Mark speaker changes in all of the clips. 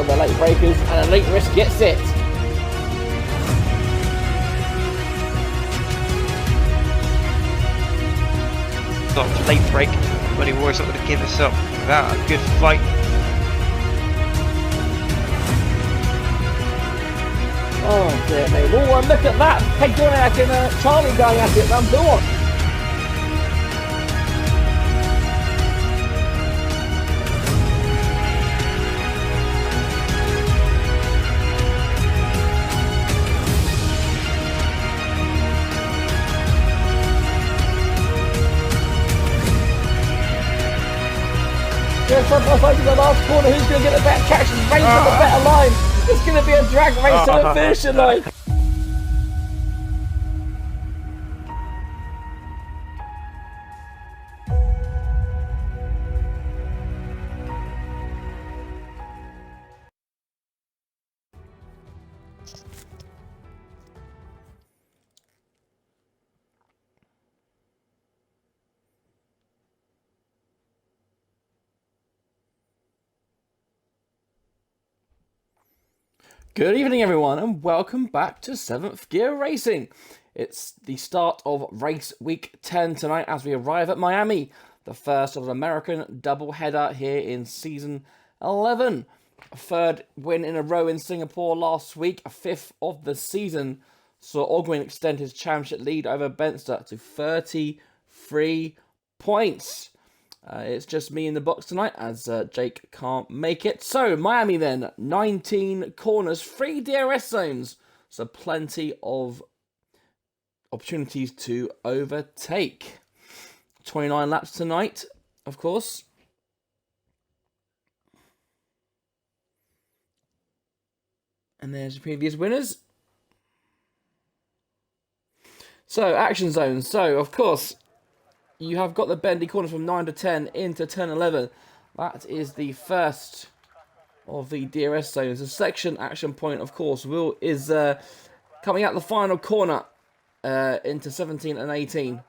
Speaker 1: the late breakers, and Elite Risk gets it.
Speaker 2: Not late break, but he was not going to give us up without a good fight.
Speaker 1: Oh dear me. Oh, and look at that. Pegdoniak and Charlie going at it. Go on. Just up to the last corner. Who's going to get the better traction? Race on the better line. It's going to be a drag race to the finishing line. Good evening, everyone, and welcome back to 7th Gear Racing. It's the start of race week 10 tonight as we arrive at Miami, the first of an American doubleheader here in season 11. A third win in a row in Singapore last week, a fifth of the season, saw Ogwin extend his championship lead over Benster to 33 points. It's just me in the box tonight as Jake can't make it. So, Miami then, 19 corners, 3 DRS zones. So, plenty of opportunities to overtake. 29 laps tonight, of course. And there's the previous winners. So, action zones. So, of course, you have got the bendy corners from 9 to 10 into 10 11. That is the first of the DRS zones. The section action point, of course, is coming out the final corner into 17 and 18.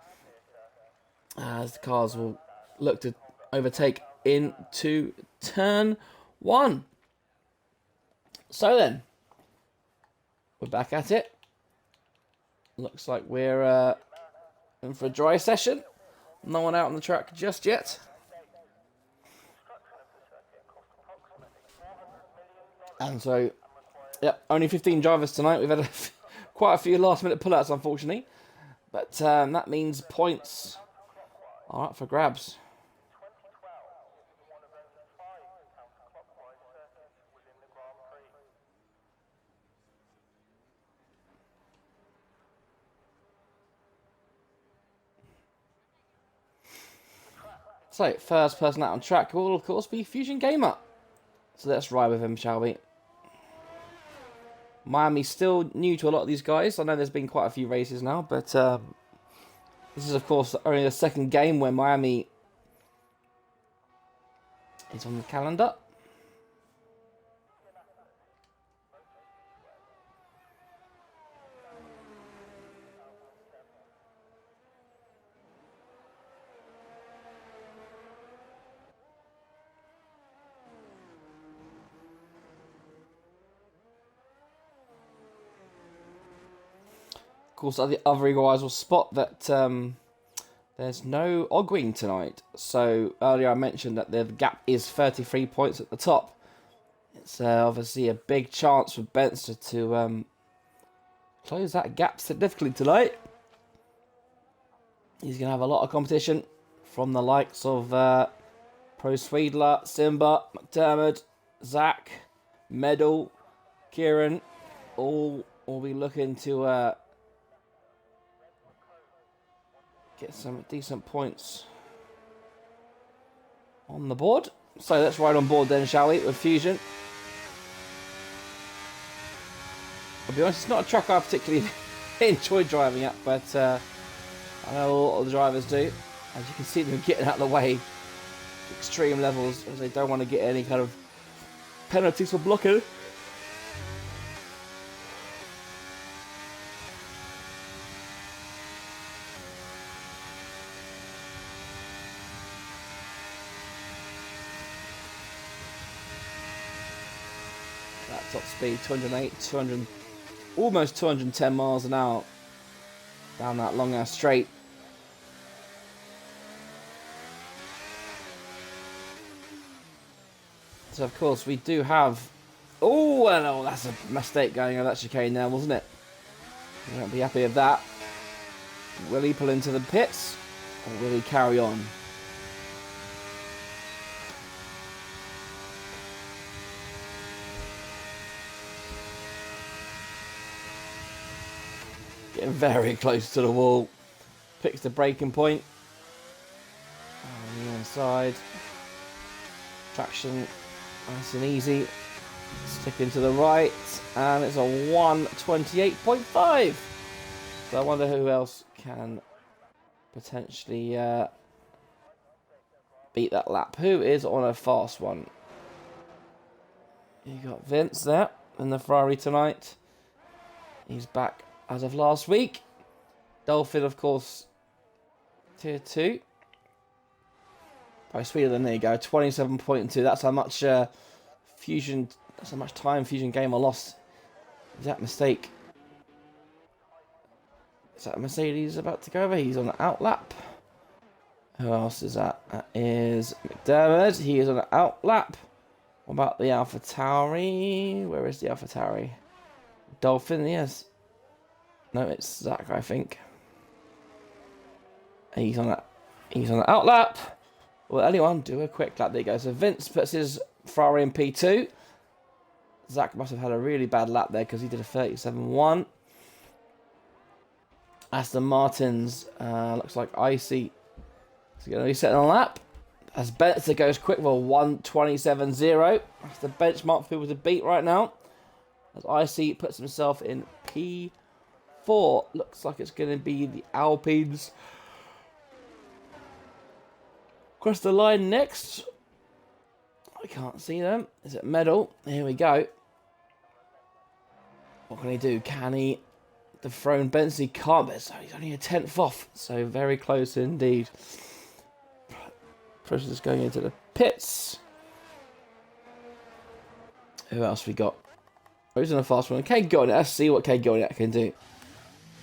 Speaker 1: As the cars will look to overtake into turn 1. So then, we're back at it. Looks like we're in for a dry session. No one out on the track just yet. And so, yep, only 15 drivers tonight. We've had quite a few last-minute pullouts, unfortunately. But that means points are up for grabs. So, first person out on track will, of course, be Fusion Gamer. So let's ride with him, shall we? Miami's still new to a lot of these guys. I know there's been quite a few races now, but this is, of course, only the second game where Miami is on the calendar. Of course, the other Eagle Eyes will spot that there's no Ogwing tonight. So earlier I mentioned that the gap is 33 points at the top. It's obviously a big chance for Benster to close that gap significantly tonight. He's going to have a lot of competition from the likes of Pro Swedler, Simba, McDermott, Zach, Medal, Kieran. All will be looking to get some decent points on the board. So let's ride on board then, shall we, with Fusion. I'll be honest, it's not a truck I particularly enjoy driving at, but I know a lot of the drivers do. As you can see them getting out of the way, extreme levels, as they don't want to get any kind of penalties for blocking. Top speed 208, 200, almost 210 miles an hour down that long ass straight. So of course we do have. Oh, well, that's a mistake going over that chicane there, wasn't it? You won't be happy with that. Will he pull into the pits, or will he carry on? Getting very close to the wall. Picks the braking point. On the inside. Traction nice and easy. Sticking to the right. And it's a 1:28.5. So I wonder who else can potentially beat that lap. Who is on a fast one? You got Vince there in the Ferrari tonight. He's back as of last week. Dolphin, of course, tier 2. Probably sweeter than there you go. 27.2. That's how much Fusion. That's how much time Fusion Gamer lost. Is that a mistake? Is that a Mercedes about to go over? He's on the outlap. Who else is that? That is McDermott. He is on the outlap. What about the AlphaTauri? Where is the AlphaTauri? Dolphin, yes. No, it's Zach, I think. He's on that. He's on the outlap. Will anyone do a quick lap? There you go. So Vince puts his Ferrari in P2. Zach must have had a really bad lap there because he did a 37.1. Aston Martin's looks like Icy. He's going to be setting on a lap. As Benson goes quick for 1:27.0. That's the benchmark for people to beat right now. As Icy puts himself in P4. Looks like it's going to be the Alpines. Across the line next. I can't see them. Is it medal? Here we go. What can he do? Can he dethrone Benson? He can't, but so he's only a 10th off. So very close indeed. Process is going into the pits. Who else we got? Who's in a fast one? Kate Goniat. Let's see what Kate Goniat can do.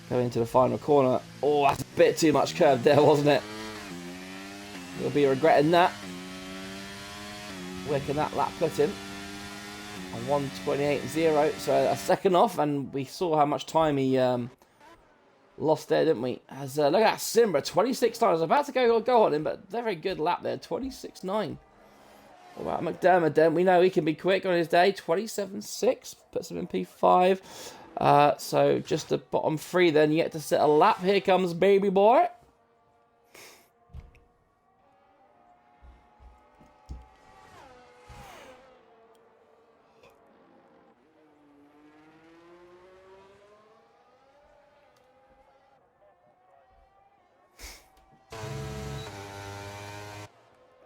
Speaker 1: Going into the final corner. Oh, that's a bit too much curve there, wasn't it? You'll be regretting that. Where can that lap put him? On 1:28.0, so a second off, and we saw how much time he lost there, didn't we? As look at that, Simbra, 26.9. I was about to go on him, but very good lap there, 26.9. What about McDermott then? We know he can be quick on his day, 27.6, puts him in P5. So just the bottom three then, yet to set a lap. Here comes baby boy.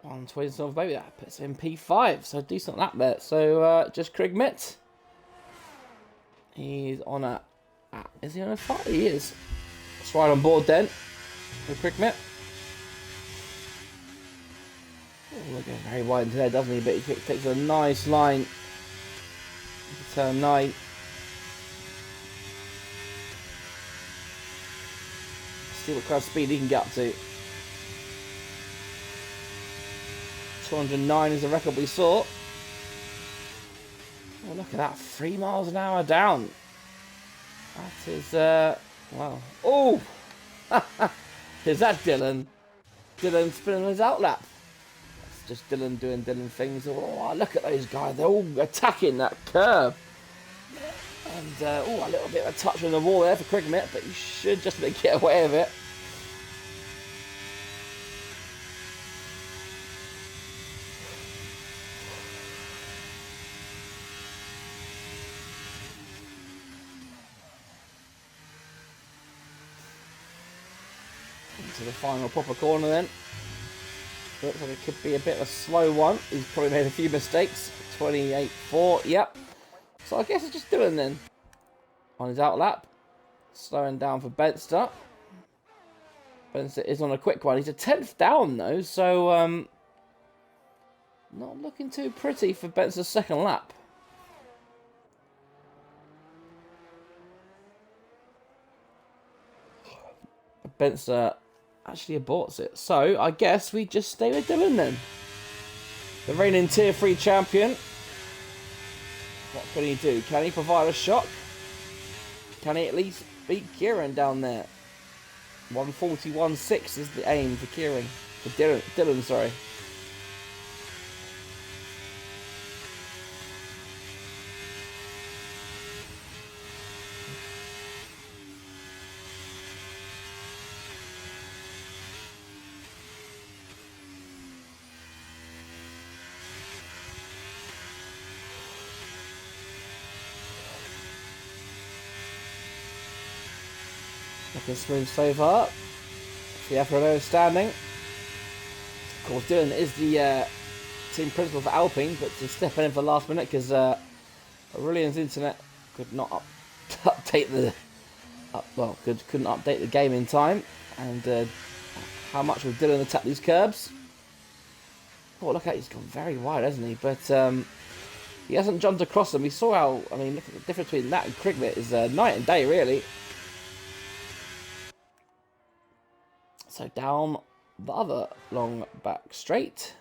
Speaker 1: On 27 baby, that puts him in P5, so decent lap there. So just Craig Mitt. He's on a. Is he on a 5? He is. Let's ride on board then with Craig Mitt. Oh, looking very wide into there, doesn't he? But he takes a nice line into turn 9. See what kind of speed he can get up to. 209 is the record we saw. Oh, look at that. 3 miles an hour down. That is, wow. Oh! Is that Dylan? Dylan spinning his outlap. That's just Dylan doing Dylan things. Oh, look at those guys. They're all attacking that curve. And, oh, a little bit of a touch on the wall there for Craig Mitt, but you should just get away with it. To the final proper corner then. Looks like it could be a bit of a slow one. He's probably made a few mistakes. 28.4, yep. So I guess it's just Dylan then. On his outlap. Slowing down for Benster. Benster is on a quick one. He's a 10th down though, so not looking too pretty for Benster's second lap. Spencer actually aborts it. So I guess we just stay with Dylan then. The reigning Tier 3 champion. What can he do? Can he provide a shock? Can he at least beat Kieran down there? 141.6 is the aim for Kieran. For Dylan, sorry. Looking smooth so far. The F standing. Of course, Dylan is the team principal for Alpine, but to step in for the last minute because Aurelian's internet could not update the couldn't update the game in time. And how much will Dylan attack these curbs? Oh, look at he's gone very wide, hasn't he? But he hasn't jumped across them. We saw how. I mean, look at the difference between that and Kriglet is night and day, really. So down the other long back straight.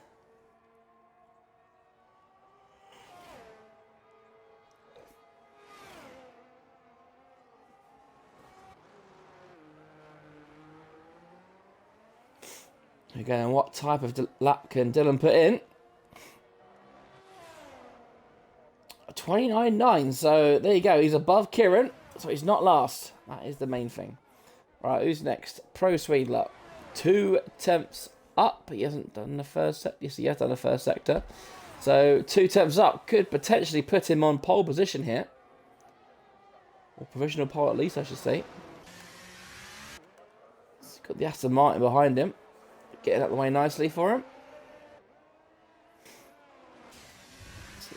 Speaker 1: Again, what type of lap can Dylan put in? 29.9, so there you go. He's above Kieran, so he's not last. That is the main thing. Right, who's next? Pro Swedler. 2 attempts up. He hasn't done the first sector. Yes, he has done the first sector. So 2 attempts up could potentially put him on pole position here. Or provisional pole at least, I should say. He's got the Aston Martin behind him. Getting out of the way nicely for him. So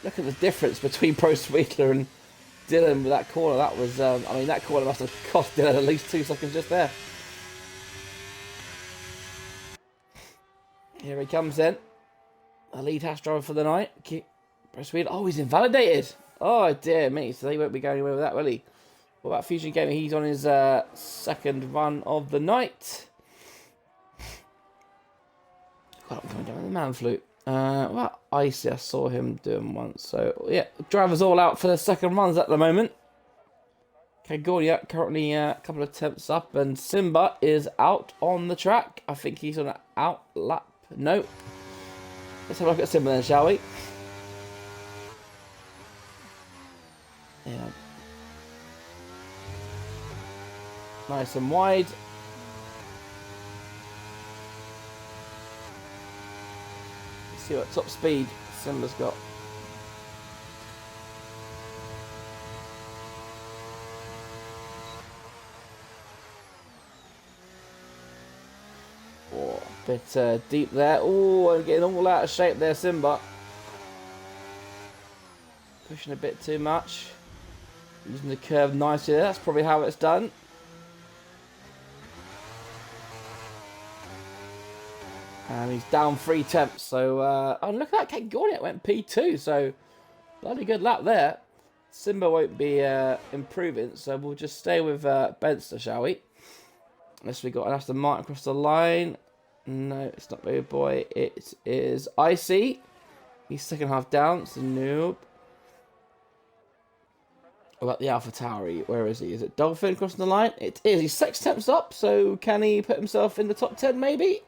Speaker 1: look at the difference between Pro Swedler and Dylan with that corner. That was, I mean, that corner must have cost Dylan at least 2 seconds just there. Here he comes then. The lead hash driver for the night. Pro Swedler. Oh, he's invalidated. Oh, dear me. So he won't be going anywhere with that, will he? What about Fusion Gaming? He's on his second run of the night. God, I'm coming down with the man flute. Well, Icy, I saw him doing once. So, yeah, drivers all out for their second runs at the moment. Kagoria currently a couple of attempts up, and Simba is out on the track. I think he's on an out lap. No. Let's have a look at Simba then, shall we? Yeah. Nice and wide. Let's see what top speed Simba's got. Oh, a bit deep there. Oh, and getting all out of shape there, Simba. Pushing a bit too much. Using the curve nicely there. That's probably how it's done. And he's down 3 tenths. So, oh, look at that. Kate Gornick went P2. So, bloody good lap there. Simba won't be improving. So, we'll just stay with Benster, shall we? Unless we got an Aston Martin across the line. No, it's not Baby Boy. It is Icy. He's second half down. It's a noob. What about the Alpha Tauri? Where is he? Is it Dolphin crossing the line? It is. He's 6 tenths up. So, can he put himself in the top 10 maybe?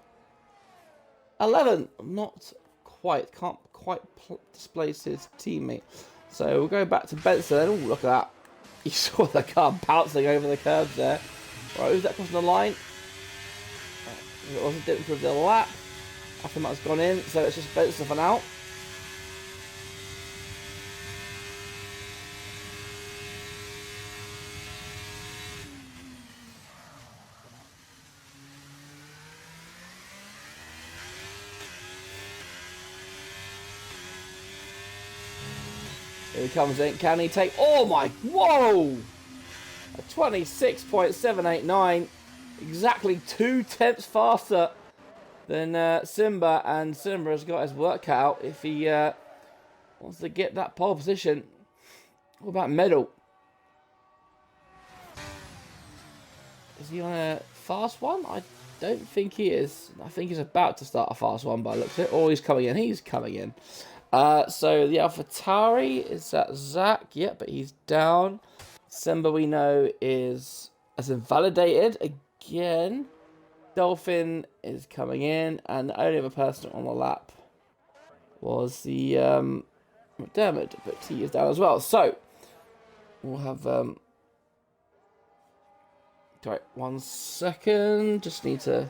Speaker 1: 11. Not quite. Can't quite displace his teammate. So, we'll go back to Benson. Oh, look at that. You saw the car bouncing over the curbs there. Right, who's that crossing the line? It wasn't, didn't improve the lap. After that's gone in, so it's just Benson for now. Here he comes in. Can he take... Oh my... Whoa! A 26.789. Exactly 2 tenths faster than Simba. And Simba has got his work cut out if he wants to get that pole position. What about medal? Is he on a fast one? I don't think he is. I think he's about to start a fast one by the looks of it. Or he's coming in. He's coming in. So the AlphaTauri is that Zach. Yeah, but he's down. Simba we know is as invalidated again. Dolphin is coming in, and the only other person on the lap was the McDermott, but he is down as well. So we'll have right, 1 second. Just need to.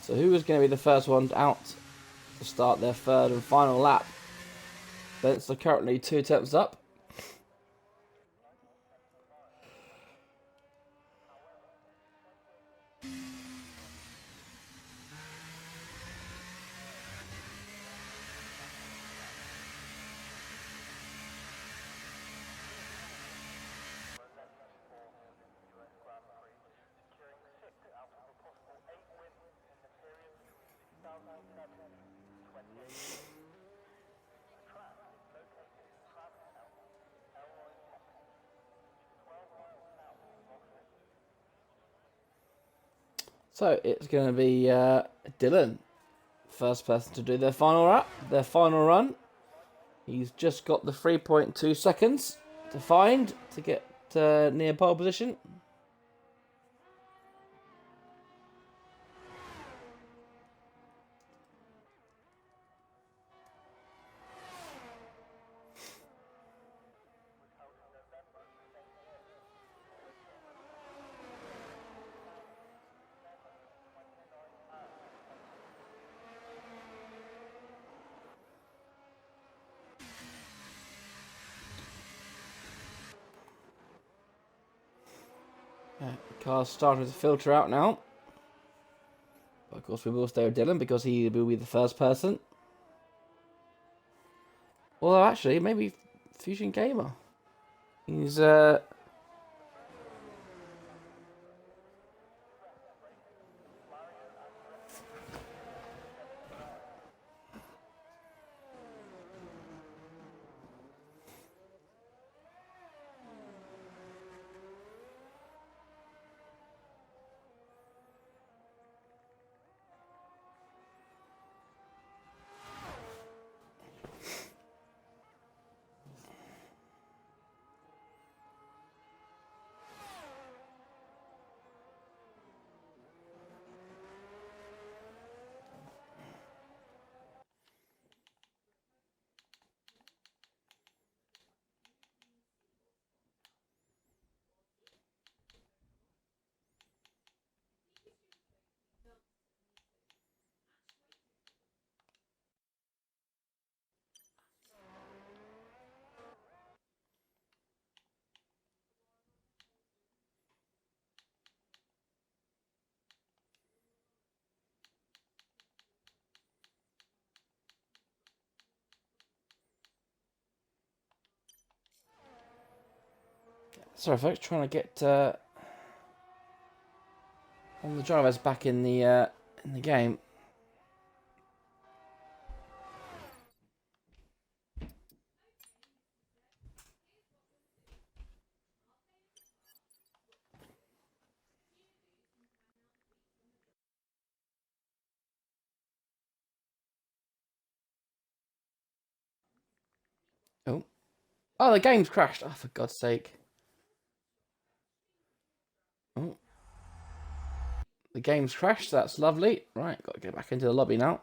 Speaker 1: So who is going to be the first one out to start their third and final lap? They're currently 2 attempts up. So it's going to be Dylan, first person to do their final run. He's just got the 3.2 seconds to get near pole position. The car's starting to filter out now. But of course, we will stay with Dylan because he will be the first person. Although, actually, maybe Fusion Gamer. He's sorry, folks, trying to get all the drivers back in the game. Oh, the game's crashed. Oh, for God's sake. Oh. The game's crashed. That's lovely. Right, got to get back into the lobby now.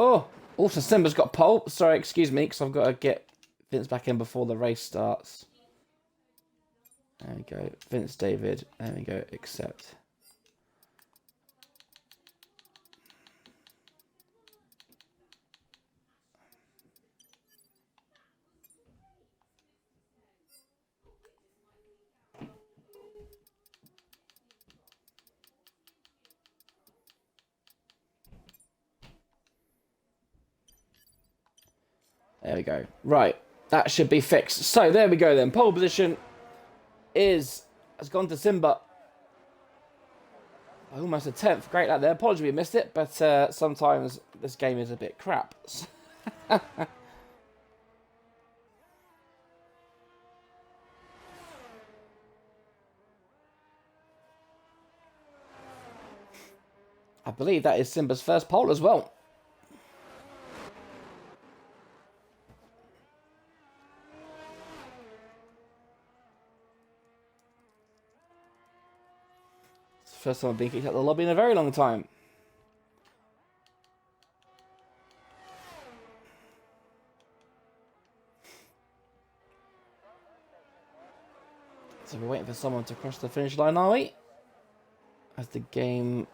Speaker 1: Oh, also Simba's got pole. Sorry, excuse me, because I've got to get Vince back in before the race starts. There we go. Vince David. There we go. Accept. There we go. Right. That should be fixed. So there we go then. Pole position has gone to Simba. Almost a 10th. Great lap there. Apologies we missed it, but sometimes this game is a bit crap. I believe that is Simba's first pole as well. It's the first time I've been kicked out of the lobby in a very long time. So we're waiting for someone to cross the finish line, are we? As the game...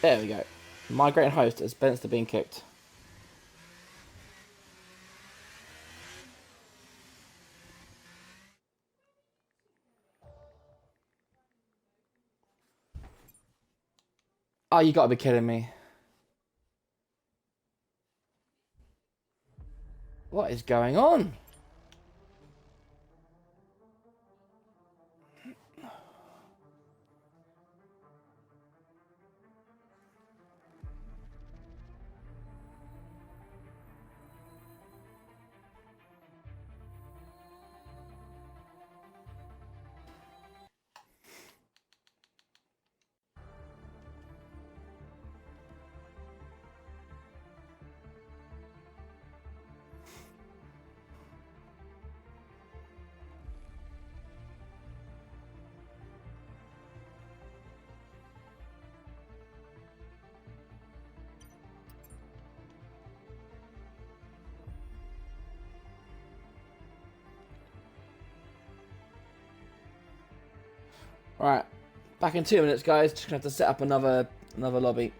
Speaker 1: There we go. Migrating host as Spencer being kicked. Oh, you gotta be kidding me. What is going on? Right, back in 2 minutes, guys. Just gonna have to set up another lobby.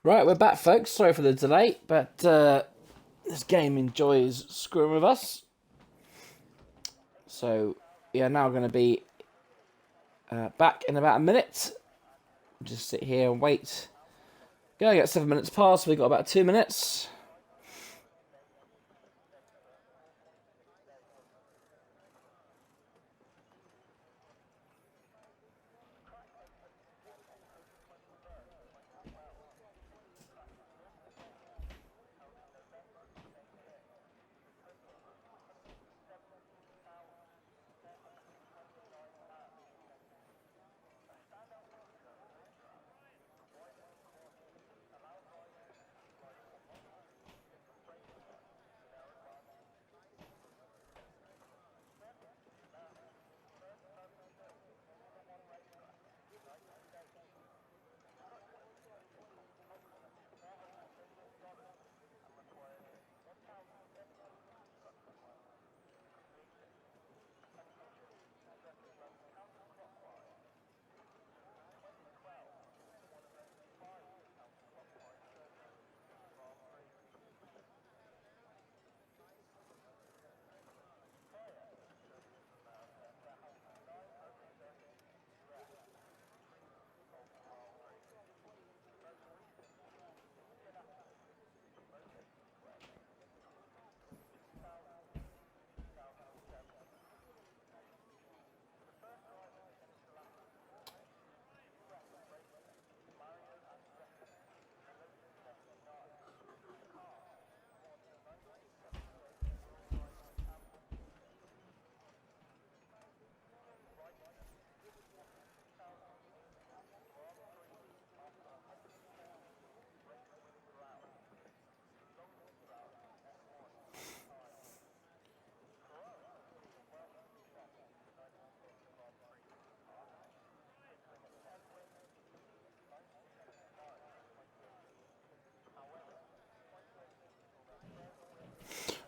Speaker 1: Right, we're back, folks. Sorry for the delay, but this game enjoys screwing with us. So, we are now going to be back in about a minute. Just sit here and wait. Gonna get 7 minutes past, so we've got about 2 minutes.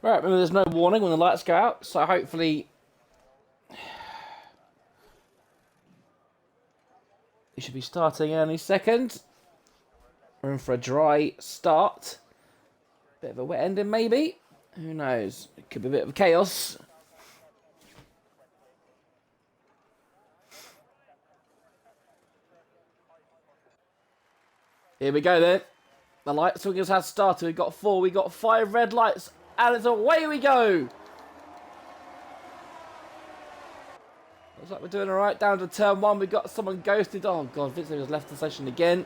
Speaker 1: Right, remember there's no warning when the lights go out, so hopefully you should be starting any second. We're in for a dry start. Bit of a wet ending maybe. Who knows? It could be a bit of chaos. Here we go then. The light swingers has started. We've got 4, we got 5 red lights. And it's away we go. Looks like we're doing alright. Down to turn 1. We've got someone ghosted. Oh god, Victor has left the session again.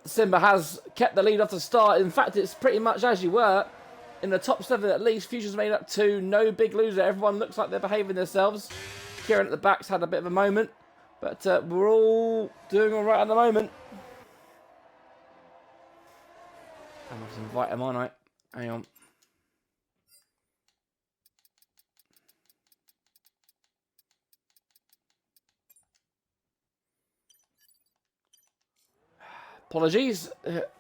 Speaker 1: Simba has kept the lead off the start. In fact, it's pretty much as you were. In the top 7 at least. Future's made up 2. No big loser. Everyone looks like they're behaving themselves. Kieran at the back's had a bit of a moment. But we're all doing alright at the moment. I must invite him on, right? Hang on. Apologies.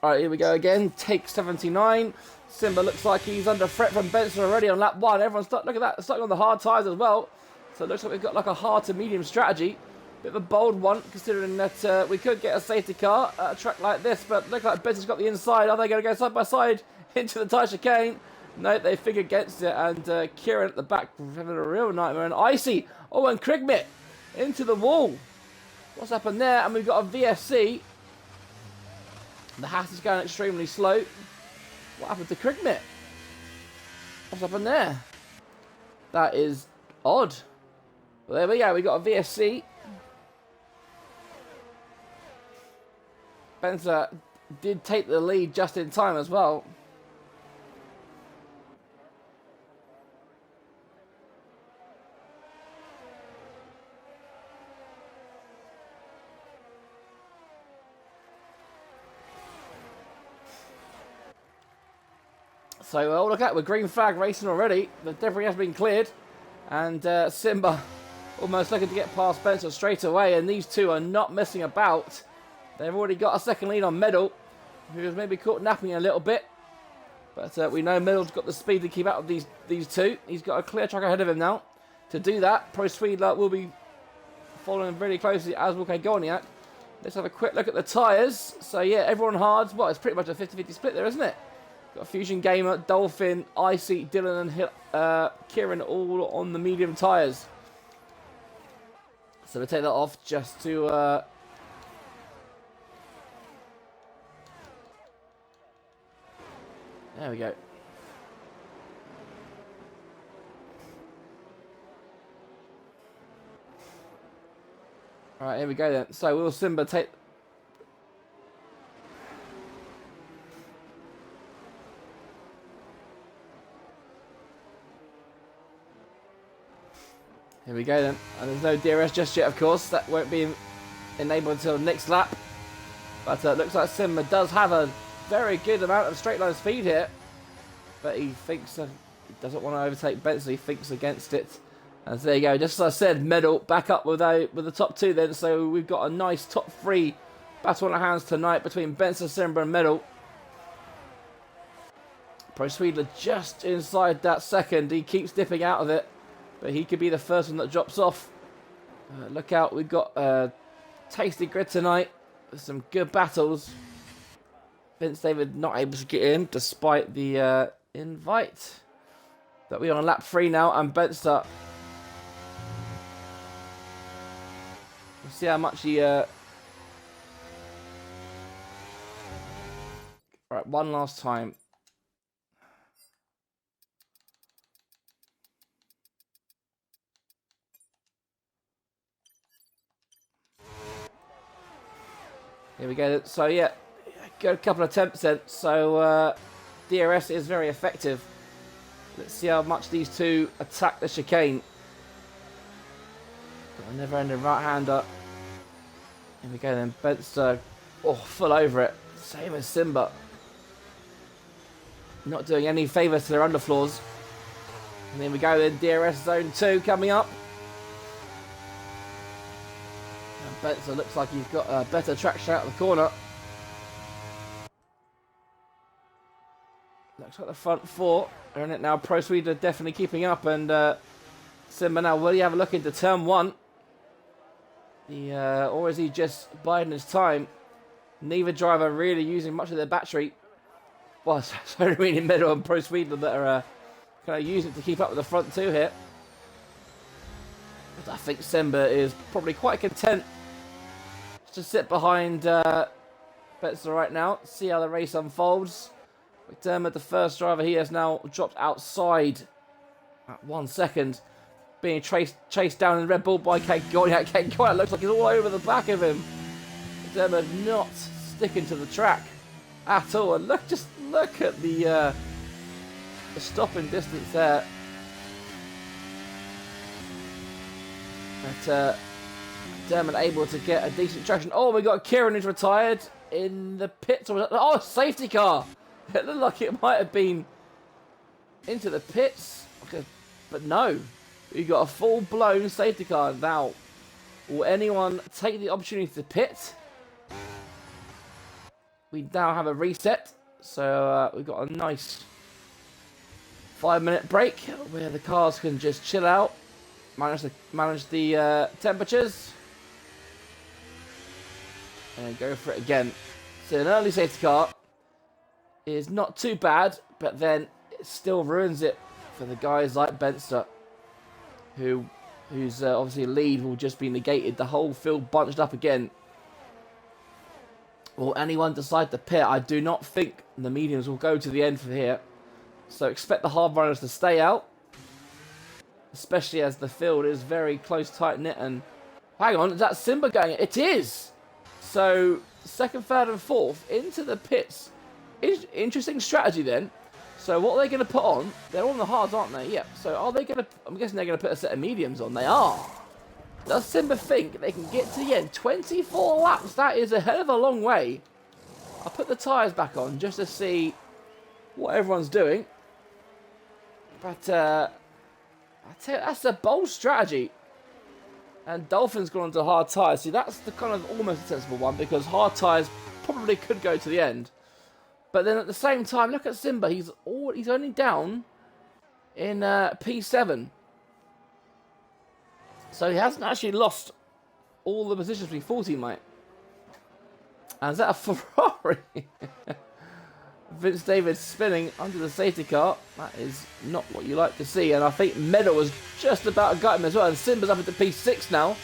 Speaker 1: Alright, here we go again. Take 79. Simba looks like he's under threat from Benson already on lap 1. Everyone's look at that, starting on the hard tyres as well. So it looks like we've got like a hard to medium strategy. Bit of a bold one, considering that we could get a safety car at a track like this, but look like Benson's got the inside. Are they going to go side by side into the tyre chicane? No, they figure against it, and Kieran at the back having a real nightmare. And Icy, oh, and Krigmit into the wall. What's happened there? And we've got a VSC. The Haas is going extremely slow. What happened to Krigmit? What's happened there? That is odd. Well, there we go. We got a VSC. Spencer did take the lead just in time as well. So, look at, we're green flag racing already. The debris has been cleared. And Simba almost looking to get past Spencer straight away. And these two are not messing about. They've already got a second lead on Medal, who has maybe caught napping a little bit. But we know Medal's got the speed to keep up with these two. He's got a clear track ahead of him now. To do that, Pro Swedler will be following very closely, as will Kagoniak. Let's have a quick look at the tyres. So yeah, everyone hard. Well, it's pretty much a 50-50 split there, isn't it? Got Fusion Gamer, Dolphin, Icy, Dylan and Kieran all on the medium tyres. So we'll take that off just to... There we go. Alright, here we go then. So will Simba take... Here we go then. And there's no DRS just yet, of course. That won't be enabled until next lap. But it looks like Simba does have a very good amount of straight line speed here. But he thinks he doesn't want to overtake Benson. He thinks against it. And so there you go. Just as I said, medal back up with the top two then. So we've got a nice top three battle on our hands tonight between Benson, Simba and Medal. Pro Swedler just inside that second. He keeps dipping out of it. But he could be the first one that drops off. Look out. We've got a tasty grid tonight. With some good battles. Vince David not able to get in despite the invite. But we're on lap 3 now. And Benster... We'll see how much he... Right, one last time. Here we go. So, yeah, got a couple of attempts then. So, DRS is very effective. Let's see how much these two attack the chicane. Got a never-ending right-hander. Here we go then. Benster, full over it. Same as Simba. Not doing any favours to their underfloors. And here we go then. DRS Zone 2 coming up. And Benster looks like he's got a better traction out of the corner. Looks like the front four are in it now. Pro Sweden definitely keeping up. And Simba now, will he have a look into turn 1? Or is he just biding his time? Neither driver really using much of their battery. Well, it's only really Medal and Pro Sweden that are kind of using it to keep up with the front two here. But I think Simba is probably quite content to sit behind Betzer right now. See how the race unfolds. McDermott, the first driver, he has now dropped outside at 1 second. Being chased down in the Red Bull by Kate Gordon. Kate Gordon looks like he's all over the back of him. McDermott not sticking to the track at all. And just look at the stopping distance there. But McDermott able to get a decent traction. Oh, we got Kieran who's retired in the pits. Oh, safety car. It looked like it might have been into the pits. But no. We got a full-blown safety car. Now, will anyone take the opportunity to pit? We now have a reset. So we've got a nice 5-minute break where the cars can just chill out. Manage the temperatures. And go for it again. So an early safety car is not too bad, but then it still ruins it for the guys like Benster, who's obviously lead will just be negated. The whole field bunched up again. Will anyone decide to pit? I do not think the mediums will go to the end from here. So expect the hard runners to stay out. Especially as the field is very close, tight-knit. And hang on, is that Simba going? It is! So, second, third, and fourth into the pits. Interesting strategy then. So, what are they going to put on? They're on the hards, aren't they? Yep. So, are they going to... I'm guessing they're going to put a set of mediums on. They are. Does Simba think they can get to the end? 24 laps. That is a hell of a long way. I'll put the tyres back on just to see what everyone's doing. But, I tell you, that's a bold strategy. And Dolphin's gone onto hard tyres. See, that's the kind of almost a sensible one because hard tyres probably could go to the end. But then at the same time, look at Simba. He's only down in P7. So he hasn't actually lost all the positions we thought he might. And is that a Ferrari? Vince David spinning under the safety car. That is not what you like to see. And I think Medal was just about to gut him as well. And Simba's up into P6 now.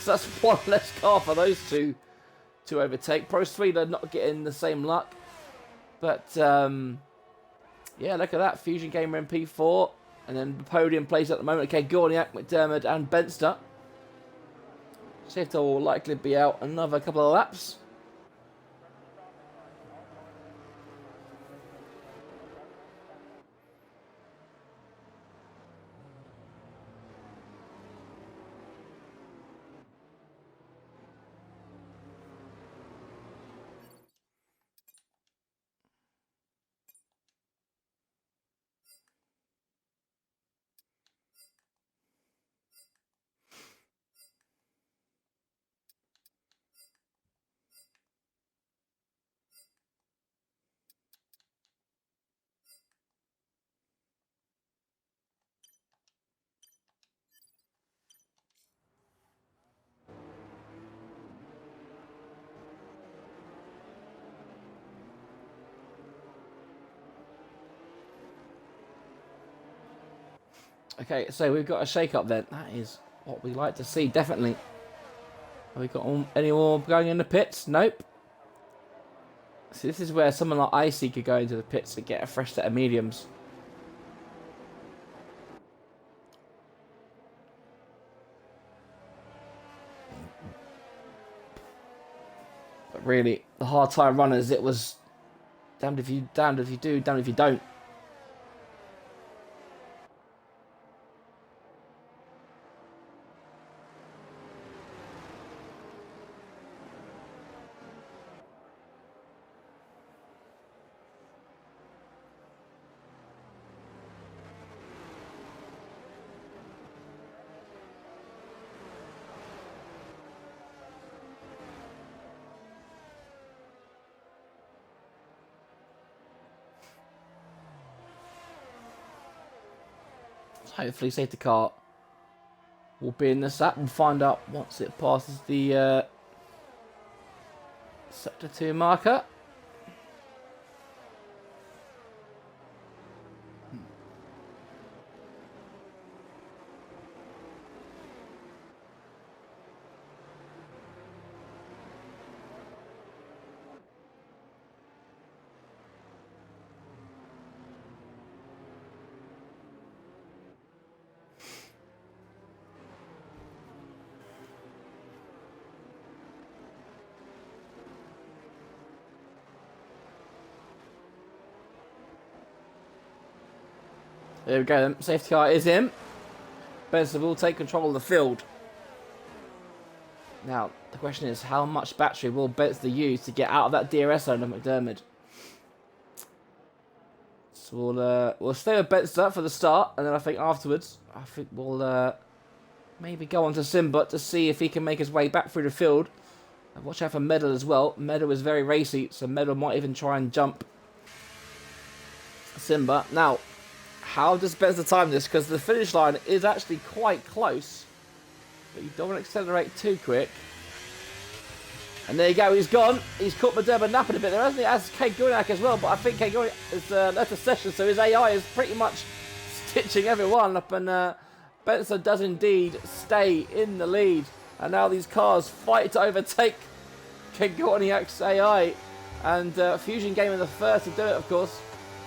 Speaker 1: So that's one less car for those two to overtake. Prost Three not getting the same luck. But, yeah, look at that. Fusion Gamer in P4. And then the podium place at the moment. Okay, Gorniak, McDermott and Benster. Safety will likely be out another couple of laps. Okay, so we've got a shake-up then. That is what we like to see, definitely. Have we got any more going in the pits? Nope. So this is where someone like Icy could go into the pits to get a fresh set of mediums. But really, the hard time runners, it was damned if you do, damned if you don't. Hopefully safety car will be in this lap. We'll find out once it passes the sector 2 marker. There we go then. Safety car is in. Benson will take control of the field. Now, the question is, how much battery will Benson use to get out of that DRS zone of McDermott? So we'll stay with Benson for the start, and then I think afterwards, we'll maybe go on to Simba to see if he can make his way back through the field. And watch out for Medal as well. Medal is very racy, so Medal might even try and jump Simba. Now, how does Benson time this? Because the finish line is actually quite close. But you don't want to accelerate too quick. And there you go, he's gone. He's caught McDermott napping a bit there, hasn't he? As Kate Gorniak as well, but I think Kate Gorniak has left the session, so his AI is pretty much stitching everyone up, and Benson does indeed stay in the lead. And now these cars fight to overtake Kate Gorniak's AI. And Fusion Gamer the first to do it, of course.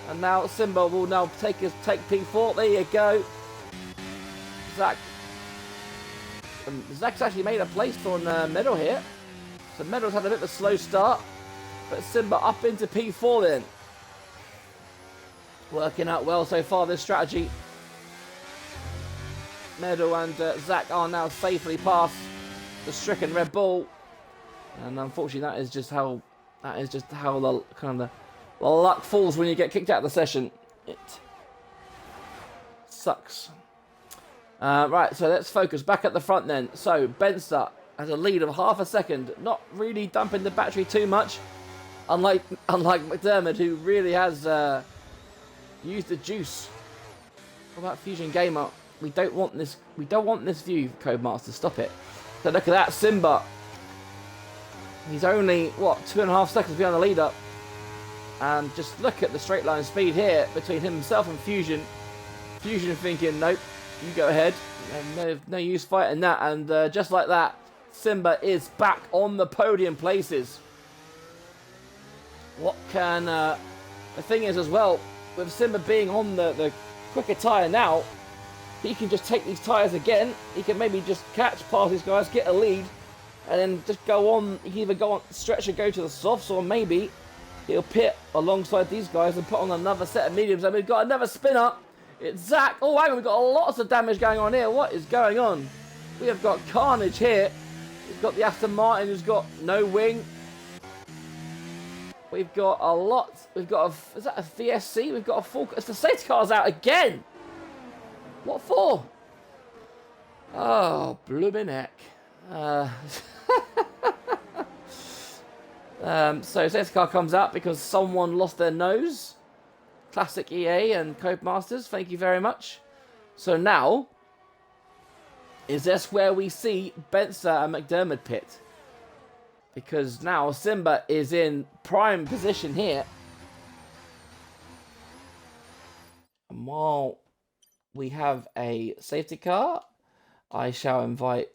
Speaker 1: And now Simba will now take P4. There you go. Zach's actually made a place on Medal here. So Medal's had a bit of a slow start. But Simba up into P4 then. Working out well so far, this strategy. Medal and Zach are now safely past the stricken Red Bull. And unfortunately that is just how the kind of the luck falls when you get kicked out of the session. It sucks. Right, so let's focus back at the front then. So Benster has a lead of half a second, not really dumping the battery too much, unlike McDermott, who really has used the juice. What about Fusion Gamer? We don't want this view, Codemaster. Stop it. So look at that, Simba He's only, what, 2.5 seconds behind the lead up. And just look at the straight line speed here between himself and Fusion. Fusion thinking, nope, you go ahead. No use fighting that. And just like that, Simba is back on the podium places. What can... the thing is as well, with Simba being on the quicker tyre now, he can just take these tyres again. He can maybe just catch past these guys, get a lead, and then just go on. He can either go on stretch or go to the softs, or maybe he'll pit alongside these guys and put on another set of mediums. And we've got another spinner. It's Zach. Oh, hang on, we've got lots of damage going on here. What is going on? We have got carnage here. We've got the Aston Martin who's got no wing. We've got a lot. We've got a... Is that a VSC? We've got a full... It's the safety car's out again. What for? Oh, blooming heck. So safety car comes out because someone lost their nose. Classic EA and Codemasters, thank you very much. So now, is this where we see Benzer and McDermott pit? Because now Simba is in prime position here. And while we have a safety car, I shall invite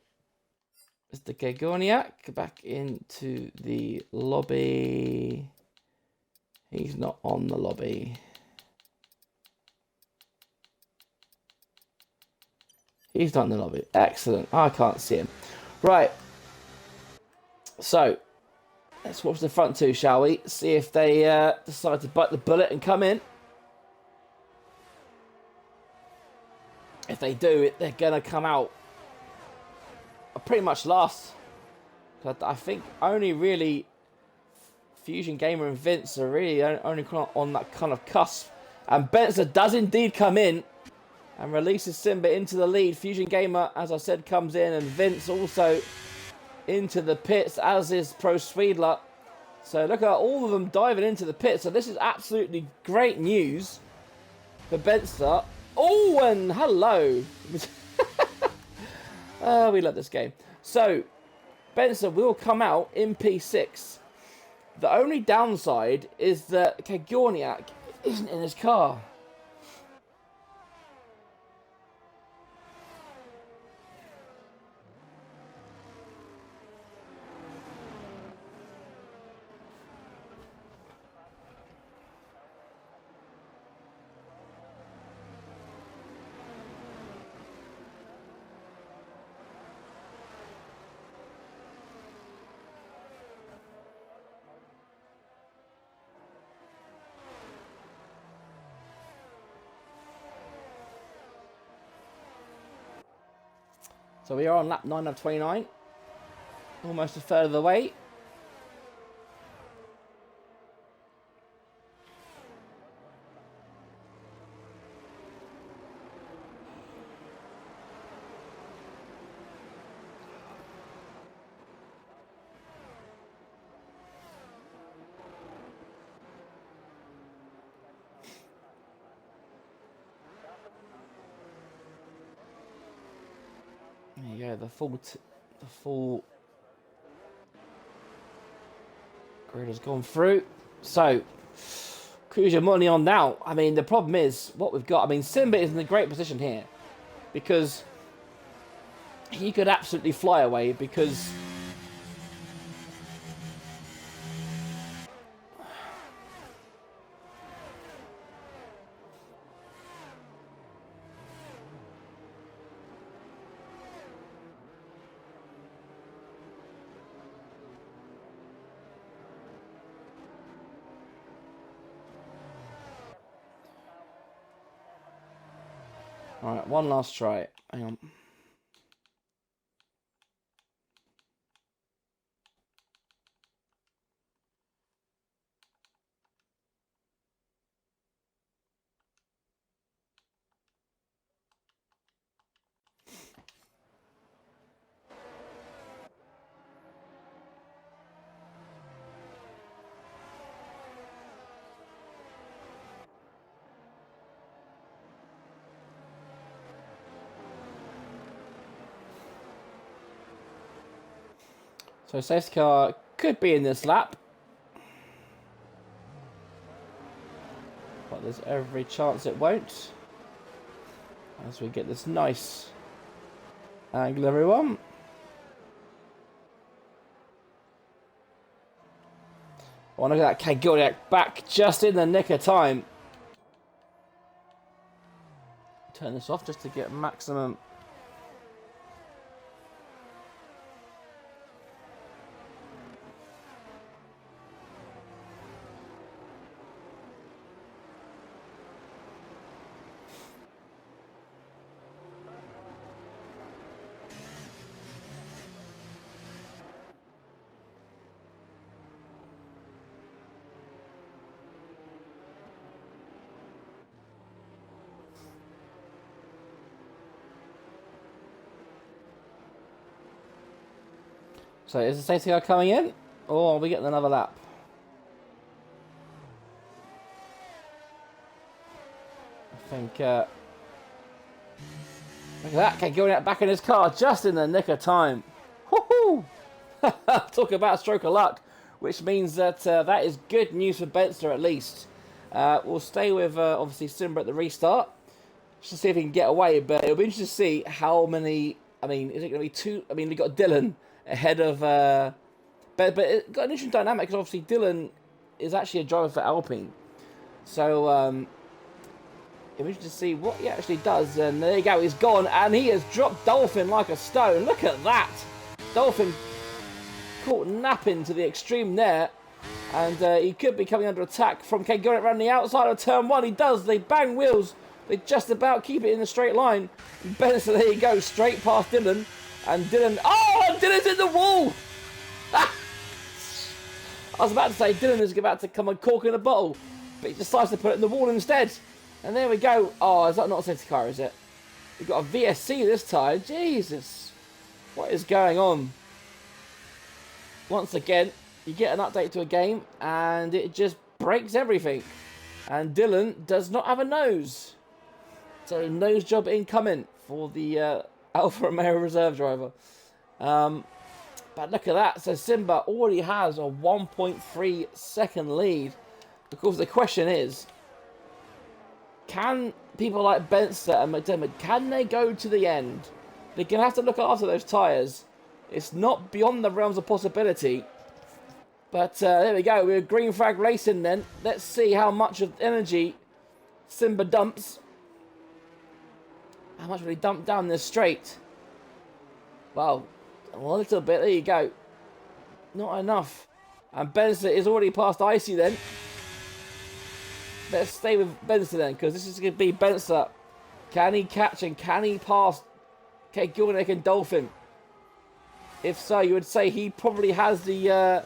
Speaker 1: Mr. Gagorniak back into the lobby. He's not on the lobby. He's not in the lobby. Excellent. I can't see him. Right. So, let's watch the front two, shall we? See if they decide to bite the bullet and come in. If they do, they're going to come out pretty much last. I think only really Fusion Gamer and Vince are really only on that kind of cusp. And Benzer does indeed come in and releases Simba into the lead. Fusion Gamer, as I said, comes in, and Vince also into the pits, as is Pro Swedler. So look at all of them diving into the pits. So this is absolutely great news for Benzer. Oh, and hello. We love this game. So, Benzer will come out in P6. The only downside is that Kagorniak isn't in his car. So we are on lap 9 of 29. Almost a third of the way. There you go, the full grid has gone through. So, cruise your money on now. I mean, the problem is what we've got. I mean, Simba is in a great position here because he could absolutely fly away because Alright, one last try. Hang on. So safety car could be in this lap. But there's every chance it won't. As we get this nice angle, everyone. Oh, look at that Kagoriak back just in the nick of time. Turn this off just to get maximum. So is the safety car coming in, or are we getting another lap? I think, look at that, okay, going out back in his car just in the nick of time. Woohoo! Talk about a stroke of luck, which means that that is good news for Benster at least. We'll stay with, obviously, Simba at the restart, just to see if he can get away, but it'll be interesting to see how many, I mean, is it going to be two, I mean, we've got Dylan ahead of, but it got an interesting dynamic because obviously Dylan is actually a driver for Alpine, so it'll be interesting to see what he actually does. And there you go, he's gone, and he has dropped Dolphin like a stone. Look at that, Dolphin caught napping to the extreme there, and he could be coming under attack from Kagoriak around the outside of turn one. He does, they bang wheels, they just about keep it in a straight line. Benson, there you go, straight past Dylan. And Dylan, oh, Dylan's in the wall! Ah! I was about to say Dylan is about to come and cork in a bottle, but he decides to put it in the wall instead. And there we go. Oh, is that not a safety car, is it? We've got a VSC this time. Jesus. What is going on? Once again, you get an update to a game, and it just breaks everything. And Dylan does not have a nose. So, nose job incoming for the Alfa Romeo reserve driver. But look at that. So Simba already has a 1.3 second lead. Of course, the question is, can people like Benster and McDermott, can they go to the end? They're going to have to look after those tyres. It's not beyond the realms of possibility. But there we go. We're green flag racing then. Let's see how much of energy Simba dumps. How much will he dump down this straight? Well, a little bit. There you go. Not enough. And Benson is already past Icy then. Let's stay with Benson then, because this is going to be Benson. Can he catch and can he pass Kagoriak and Dolphin? If so, you would say he probably has the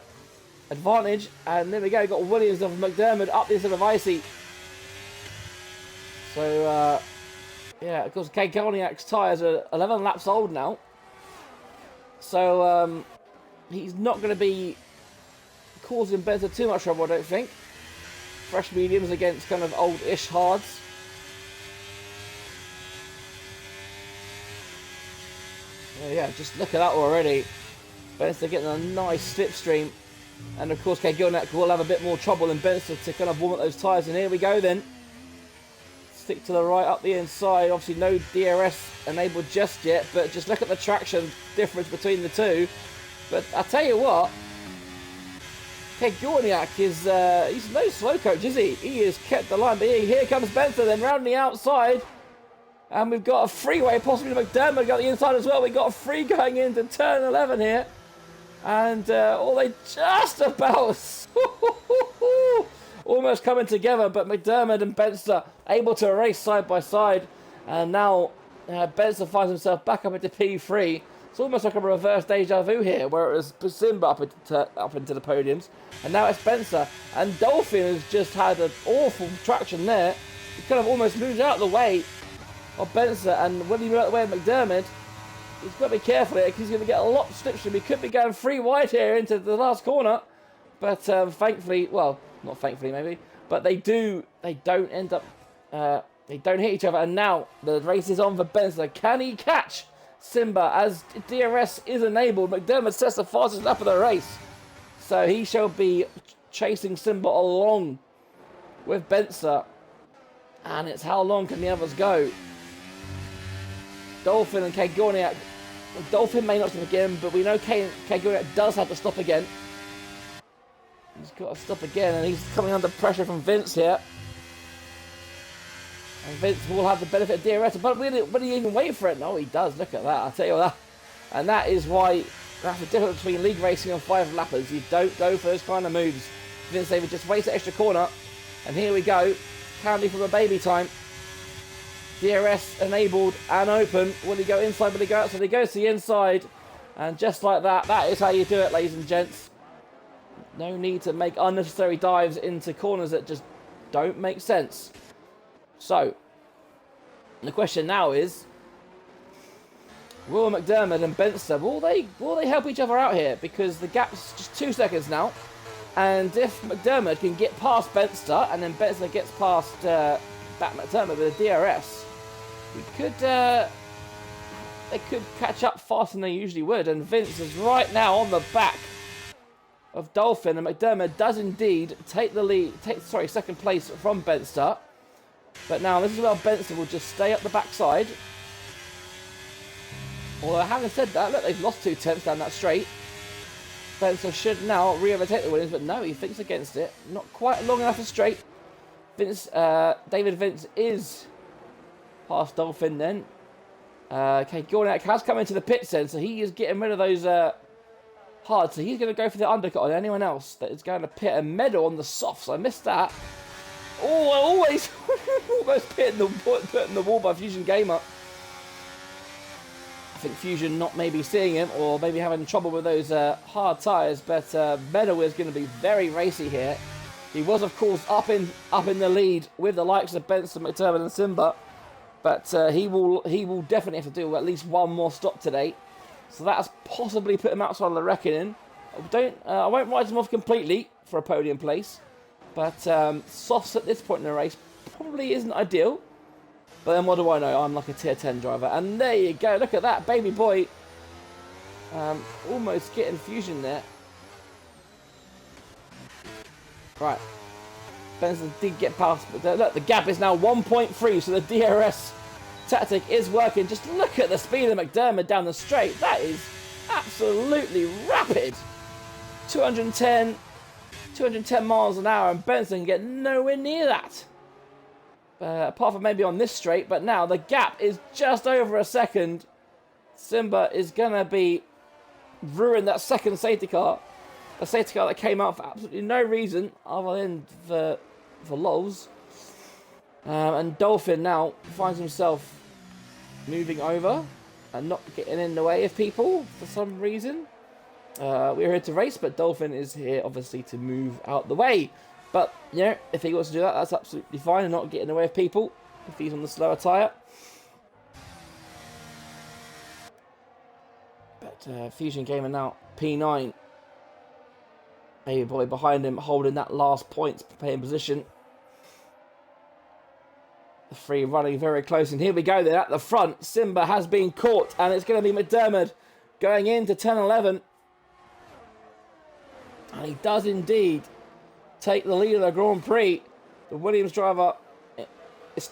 Speaker 1: advantage. And there we go. Got Williams of McDermott up instead of Icy. So, yeah, of course, Kagoriak's tyres are 11 laps old now. So, he's not going to be causing Benson too much trouble, I don't think. Fresh mediums against kind of old-ish hards. Oh, yeah, just look at that already. Benson getting a nice slipstream. And, of course, Kagoriak will have a bit more trouble than Benson to kind of warm up those tyres. And here we go, then. Stick to the right, up the inside. Obviously, no DRS enabled just yet, but just look at the traction difference between the two. But I tell you what, Kagoriak is, he's no slow coach, is he? He has kept the line, but here comes Benson then round the outside. And we've got a freeway, possibly McDermott got the inside as well. We've got a free going into turn 11 here. And they just about almost coming together, but McDermott and Benson able to race side by side. And now Benson finds himself back up into P3. It's almost like a reverse deja vu here, where it was Simba up into the podiums, and now it's Benson. And Dolphin has just had an awful traction there. He kind of almost moves out of the way of Benson, and when he moves out of the way of McDermott, he's got to be careful here because he's going to get a lot of slipstream. He could be going free wide here into the last corner, but thankfully, well, not thankfully maybe, but they don't end up, they don't hit each other. And now the race is on for Benson. Can he catch Simba as DRS is enabled? McDermott sets the fastest lap of the race. So he shall be chasing Simba along with Benzer. And it's how long can the others go? Dolphin and Kagorniak. Dolphin may not stop again, but we know Kagorniak does have to stop again. He's got to stop again, and he's coming under pressure from Vince here. And Vince will have the benefit of DRS, but will he even wait for it? No, he does. Look at that. I'll tell you that. And that is why that's the difference between league racing and 5 lappers. You don't go for those kind of moves. Vince David just waits the extra corner. And here we go. Candy from a baby time. DRS enabled and open. Will he go inside? Will he go outside? He goes to the inside. And just like that, that is how you do it, ladies and gents. No need to make unnecessary dives into corners that just don't make sense. So, the question now is, will McDermott and Benzer, will they help each other out here? Because the gap's just 2 seconds now. And if McDermott can get past Benzer, and then Benzer gets past back McDermott with a DRS, they could catch up faster than they usually would. And Vince is right now on the back of Dolphin, and McDermott does indeed take the lead, second place from Benzer. But now this is where Benzer will just stay up the backside. Although having said that, look, they've lost 2 tenths down that straight. Benzer should now re-overtake the Williams, but no, he thinks against it. Not quite long enough for straight. David Vince is past Dolphin then. Okay, Gorniak has come into the pits then, so he is getting rid of those hard. So he's going to go for the undercut on anyone else that is going to pit a medal on the softs. I missed that. Oh, I always almost putting the wall by Fusion Gamer. I think Fusion not maybe seeing him or maybe having trouble with those hard tyres, but Meadow is going to be very racy here. He was, of course, up in the lead with the likes of Benson, McDermott and Simba, but he will definitely have to do at least one more stop today. So that has possibly put him outside of the reckoning. I won't write him off completely for a podium place, but softs at this point in the race probably isn't ideal. But then what do I know? I'm like a tier 10 driver. And there you go. Look at that. Baby boy. Almost getting Fusion there. Right. Benson did get past. But look, the gap is now 1.3. So the DRS tactic is working. Just look at the speed of McDermott down the straight. That is absolutely rapid. 210 miles an hour. And Benson can get nowhere near that. Apart from maybe on this straight, but now the gap is just over a second. Simba is going to be ruined that second safety car. A safety car that came out for absolutely no reason other than for lols. And Dolphin now finds himself moving over and not getting in the way of people for some reason. We're here to race, but Dolphin is here obviously to move out the way. But, you know, if he wants to do that, that's absolutely fine and not get in the way of people if he's on the slower tyre. But Fusion Gamer now, P9. Baby boy behind him, holding that last points playing position. The 3 running very close, and here we go then at the front. Simba has been caught, and it's going to be McDermott going into 10-11. And he does indeed take the lead of the Grand Prix. The Williams driver,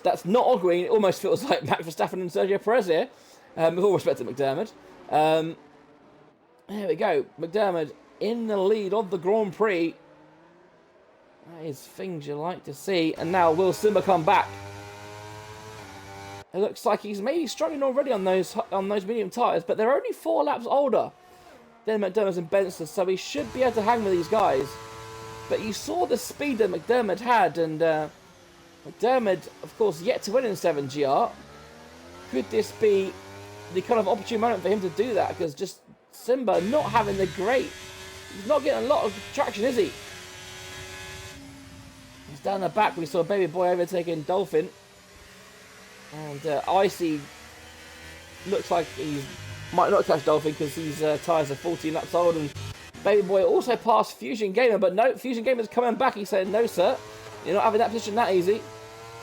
Speaker 1: that's not arguing. It almost feels like Max Verstappen and Sergio Perez here. With all respect to McDermott. There we go. McDermott in the lead of the Grand Prix. That is things you like to see. And now will Simba come back? It looks like he's maybe struggling already on those medium tyres, but they're only 4 laps older than McDermott and Benson, so he should be able to hang with these guys. But you saw the speed that McDermott had, and McDermott, of course, yet to win in 7GR. Could this be the kind of opportune moment for him to do that? Because just Simba not having the great... He's not getting a lot of traction, is he? He's down the back. We saw Baby Boy overtaking Dolphin. And Icy looks like he might not catch Dolphin because these tyres are 14 laps old. And Baby Boy also passed Fusion Gamer, but no, Fusion Gamer's coming back. He said, no, sir, you're not having that position that easy.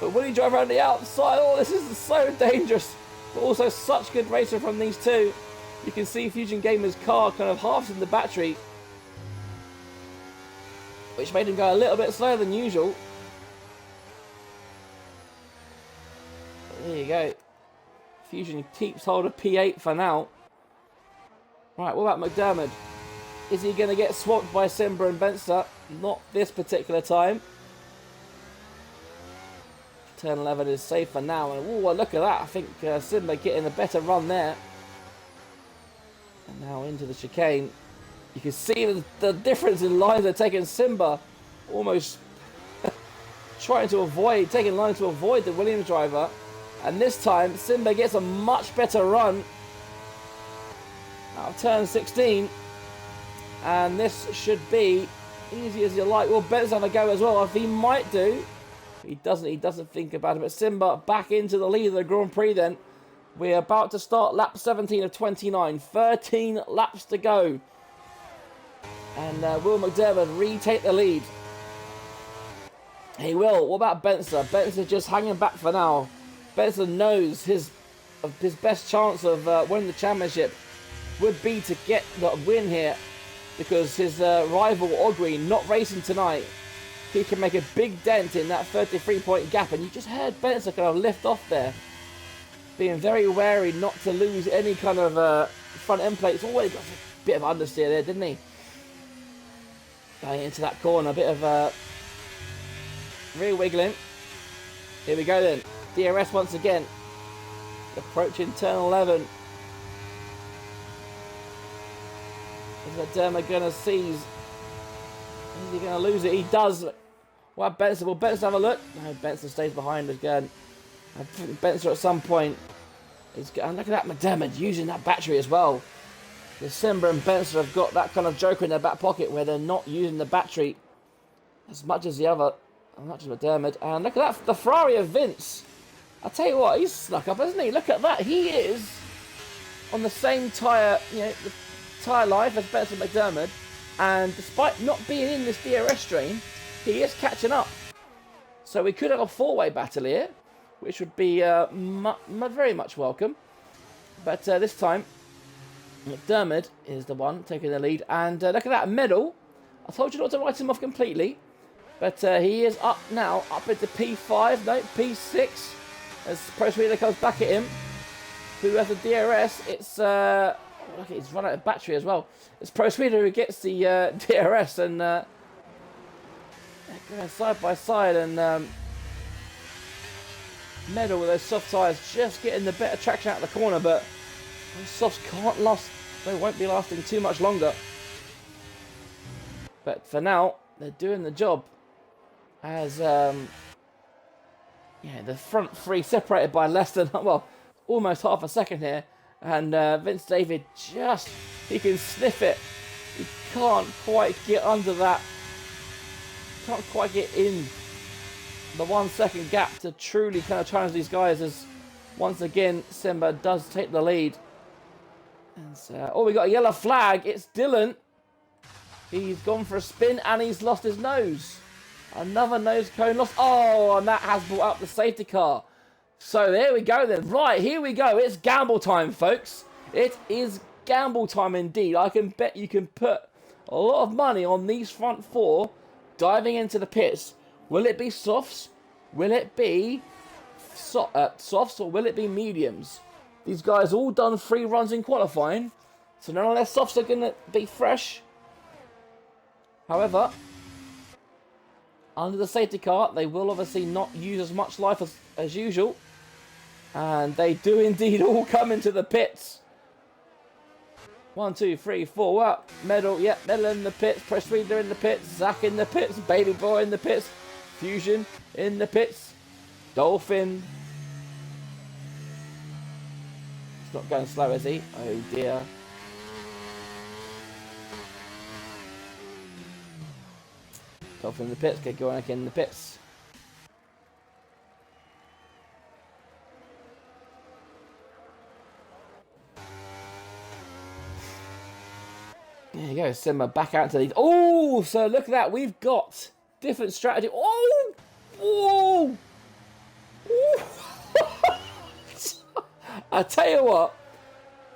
Speaker 1: But will he drive around the outside? Oh, this is so dangerous. But also such good racing from these two. You can see Fusion Gamer's car kind of halves in the battery. which made him go a little bit slower than usual. There you go. Fusion keeps hold of P8 for now. Right, what about McDermott? Is he going to get swapped by Simba and Benster? Not this particular time. Turn 11 is safe for now. And ooh, look at that. I think Simba getting a better run there. And now into the chicane. You can see the difference in lines they're taking. Simba almost trying to avoid, taking lines to avoid the Williams driver. And this time, Simba gets a much better run out of turn 16. And this should be easy as you like. Well, Ben's have a go as well. If he might do. He doesn't think about it. But Simba back into the lead of the Grand Prix then. We're about to start lap 17 of 29. 13 laps to go. And will McDermott retake the lead? He will. What about Benson? Benson just hanging back for now. Benson knows his best chance of winning the championship would be to get the win here, because his rival Ogri not racing tonight. He can make a big dent in that 33-point gap, and you just heard Benson kind of lift off there, being very wary not to lose any kind of front end plates. Oh, he got a bit of understeer there, didn't he? Going into that corner, a bit of rear wiggling. Here we go then. DRS once again. Approaching turn 11. Is McDermott going to seize? Is he going to lose it? He does. What Benson? Will Benson have a look? No, Benson stays behind again. I think Benson at some point is. And look at that, McDermott using that battery as well. The Simba and Benson have got that kind of joker in their back pocket where they're not using the battery as much as the other, as much as McDermott. And look at that, the Ferrari of Vince. I tell you what, he's snuck up, hasn't he? Look at that. He is on the same tyre, the tyre life as Benson McDermott. And despite not being in this DRS stream, he is catching up. So we could have a four-way battle here, which would be very much welcome. But this time, McDermott is the one taking the lead. And look at that medal. I told you not to write him off completely. But he is up now, up into P5, no, P6. As Pro Speeder comes back at him. Who has the DRS? It's, look, he's run out of battery as well. It's Pro Speeder who gets the DRS, and going side by side, and Medal with those soft tyres just getting the better traction out of the corner, but those softs can't last, they won't be lasting too much longer. But for now, they're doing the job. As the front three separated by less than, well, almost half a second here. And Vince David he can sniff it. He can't quite get under that. Can't quite get in the 1 second gap to truly kind of challenge these guys, as once again Simba does take the lead. And so, we got a yellow flag. It's Dylan. He's gone for a spin and he's lost his nose. Another nose cone loss. Oh, and that has brought up the safety car. So there we go then. Right, here we go. It's gamble time, folks. It is gamble time indeed. I can bet you can put a lot of money on these front four diving into the pits. Will it be softs? Will it be softs, or will it be mediums? These guys all done 3 runs in qualifying, so none of their softs are going to be fresh. However, under the safety car, they will obviously not use as much life as usual. And they do indeed all come into the pits. 1, 2, 3, 4. Well, Medal, Medal in the pits. Press Reader in the pits. Zach in the pits. Baby Boy in the pits. Fusion in the pits. Dolphin. He's not going slow, is he? Oh dear. Dolphin in the pits. Get going in the pits. There you go, Simba back out to these. Oh, so look at that. We've got different strategy. Oh! Oh! I tell you what,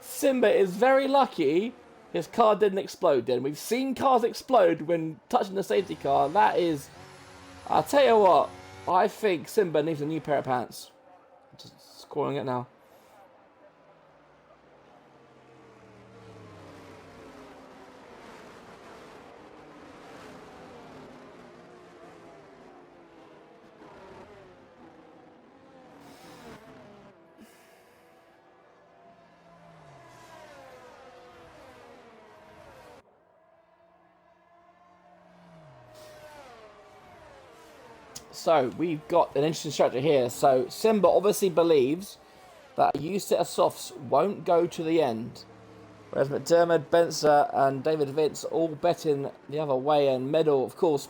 Speaker 1: Simba is very lucky his car didn't explode then. We've seen cars explode when touching the safety car. That is... I'll tell you what. I think Simba needs a new pair of pants. Just calling it now. So, we've got an interesting structure here. So, Simba obviously believes that a used set of softs won't go to the end. Whereas McDermott, Benzer, and David Vince all betting the other way. And Medal, of course,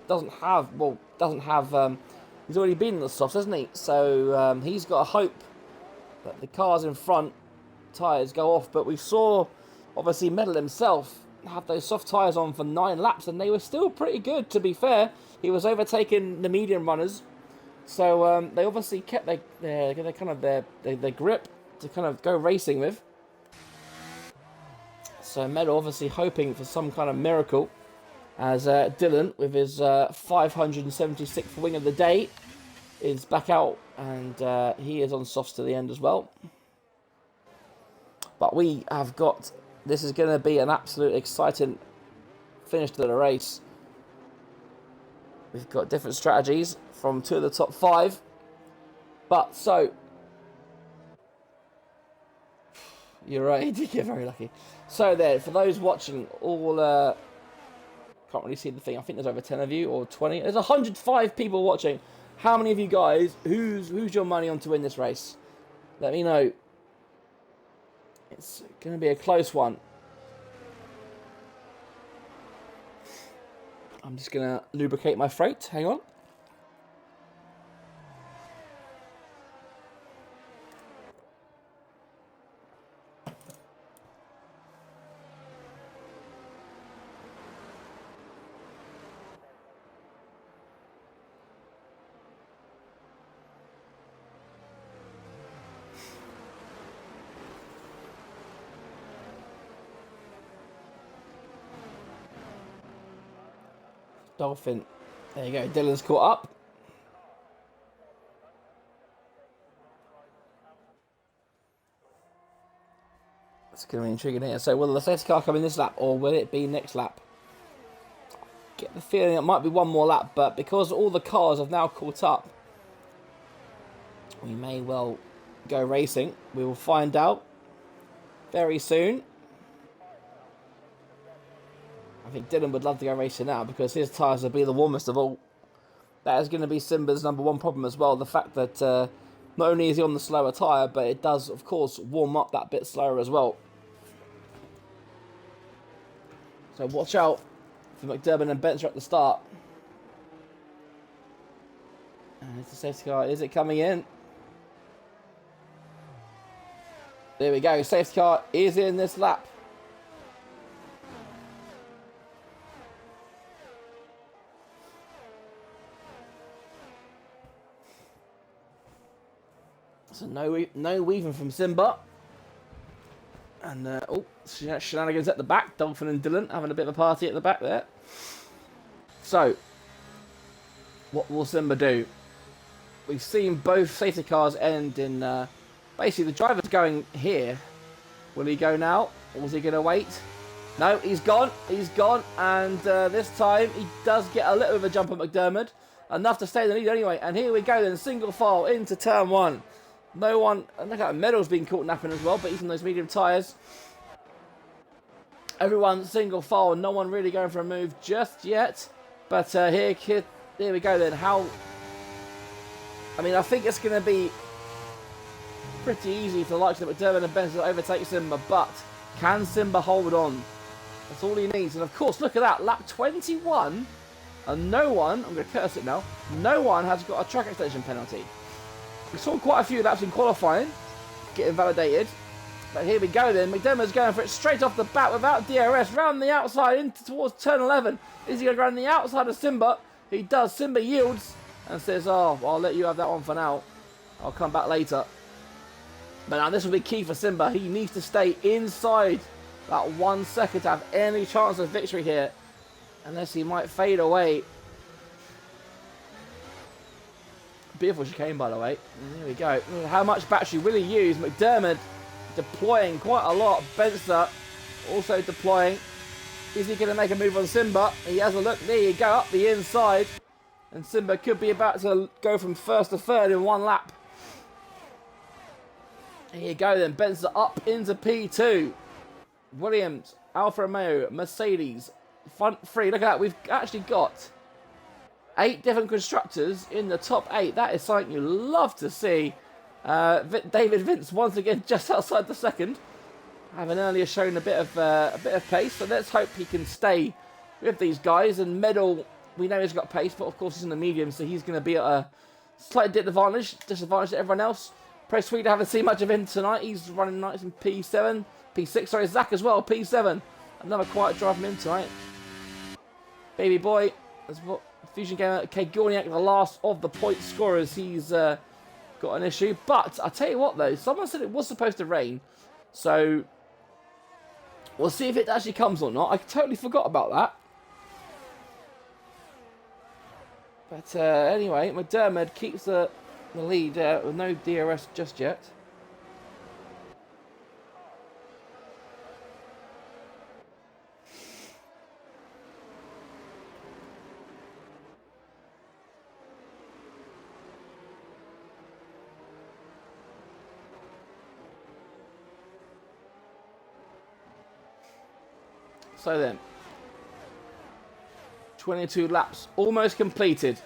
Speaker 1: doesn't have... he's already been in the softs, hasn't he? So, he's got a hope that the cars in front tyres go off. But we saw, obviously, Medal himself have those soft tyres on for 9 laps. And they were still pretty good, to be fair. He was overtaking the medium runners, so they obviously kept their grip to kind of go racing with. So Medal obviously hoping for some kind of miracle, as Dylan with his 576th wing of the day is back out, and he is on softs to the end as well. But we have got, this is going to be an absolute exciting finish to the race. We've got different strategies from 2 of the top 5. But, so... You're right, you did get very lucky. So there, for those watching, all... can't really see the thing. I think there's over 10 of you, or 20. There's 105 people watching. How many of you guys, who's your money on to win this race? Let me know. It's going to be a close one. I'm just going to lubricate my throat. Hang on. Dolphin. There you go. Dylan's caught up. It's going to be intriguing here. So will the safety car come in this lap, or will it be next lap? Get the feeling it might be one more lap, but because all the cars have now caught up, we may well go racing. We will find out very soon. I think Dylan would love to go racing now because his tyres will be the warmest of all. That is going to be Simba's #1 problem as well. The fact that not only is he on the slower tyre, but it does, of course, warm up that bit slower as well. So watch out for McDermott and Benzer at the start. And it's the safety car. Is it coming in? There we go. Safety car is in this lap. So no weaving from Simba. And, shenanigans at the back. Dolphin and Dylan having a bit of a party at the back there. So, what will Simba do? We've seen both safety cars end in... basically, the driver's going here. Will he go now? Or is he going to wait? No, he's gone. He's gone. And this time, he does get a little bit of a jump at McDermott. Enough to stay in the lead anyway. And here we go then. Single file into turn 1. No one, and look at Medal's been caught napping as well, but he's on those medium tyres. Everyone single file, no one really going for a move just yet. But here we go then. I mean, I think it's going to be pretty easy for the likes of McDermott and Benson to overtake Simba, but can Simba hold on? That's all he needs. And of course, look at that, lap 21, and no one, I'm going to curse it now, no one has got a track extension penalty. We saw quite a few laps in qualifying getting validated. But here we go then. McDermott's going for it straight off the bat without DRS. Round the outside into towards turn 11. Is he going to go around the outside of Simba? He does. Simba yields and says, oh, I'll let you have that one for now. I'll come back later. But now this will be key for Simba. He needs to stay inside About 1 second to have any chance of victory here. Unless he might fade away. Beautiful chicane, by the way. And there we go. How much battery will he use? McDermott deploying quite a lot. Benster also deploying. Is he going to make a move on Simba? He has a look. There you go, up the inside. And Simba could be about to go from first to third in 1 lap. There you go then. Benster up into P2. Williams, Alfa Romeo, Mercedes, front 3. Look at that. We've actually got 8 different constructors in the top 8. That is something you love to see. David Vince once again just outside the second, having earlier shown a bit of pace. So let's hope he can stay with these guys and medal. We know he's got pace, but of course he's in the medium, so he's going to be at a slight disadvantage to everyone else. Pro Swede, haven't seen much of him tonight. He's running nice in P6. Sorry, Zach as well, P7. Another quiet drive from him tonight. Baby boy, as what Fusion Gamer Kagorniak, the last of the point scorers. He's got an issue. But I tell you what, though, someone said it was supposed to rain, so we'll see if it actually comes or not. I totally forgot about that. But anyway, McDermott keeps the lead with no DRS just yet. So then, 22 laps almost completed.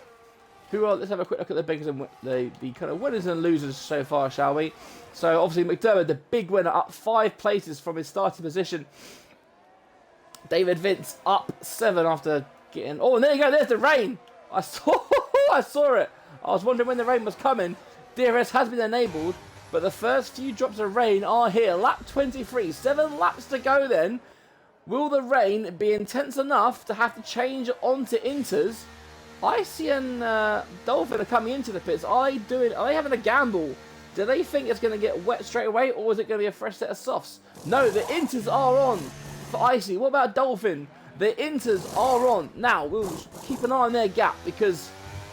Speaker 1: Let's have a quick look at the biggest and the kind of winners and losers so far, shall we? So obviously McDermott, the big winner, up 5 places from his starting position. David Vince up 7 after getting. Oh, and there you go. There's the rain. I saw it. I was wondering when the rain was coming. DRS has been enabled, but the first few drops of rain are here. Lap 23, 7 laps to go. Then will the rain be intense enough to have to change onto inters? Icy and Dolphin are coming into the pits. Are they having a gamble? Do they think it's going to get wet straight away, or is it going to be a fresh set of softs? No, the inters are on for Icy. What about Dolphin? The inters are on. Now, we'll keep an eye on their gap, because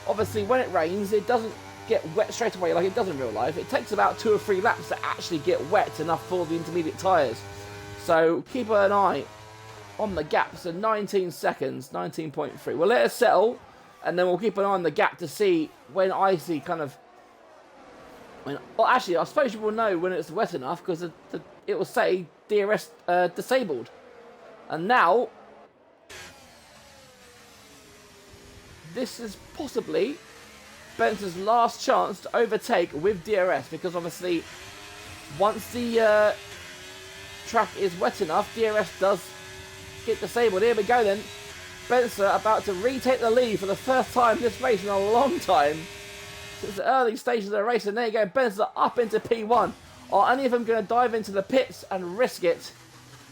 Speaker 1: obviously when it rains, it doesn't get wet straight away like it does in real life. It takes about 2 or 3 laps to actually get wet enough for the intermediate tyres. So keep an eye on the gap. So 19 seconds, 19.3. We'll let it settle, and then we'll keep an eye on the gap to see when Icy kind of... Well, actually, I suppose you will know when it's wet enough, because it will say DRS disabled. And now, this is possibly Spencer's last chance to overtake with DRS, because obviously, once the track is wet enough, DRS does get disabled. Here we go then. Spencer about to retake the lead for the first time this race in a long time. Since the early stages of the race, and there you go, Spencer up into P1. Are any of them going to dive into the pits and risk it?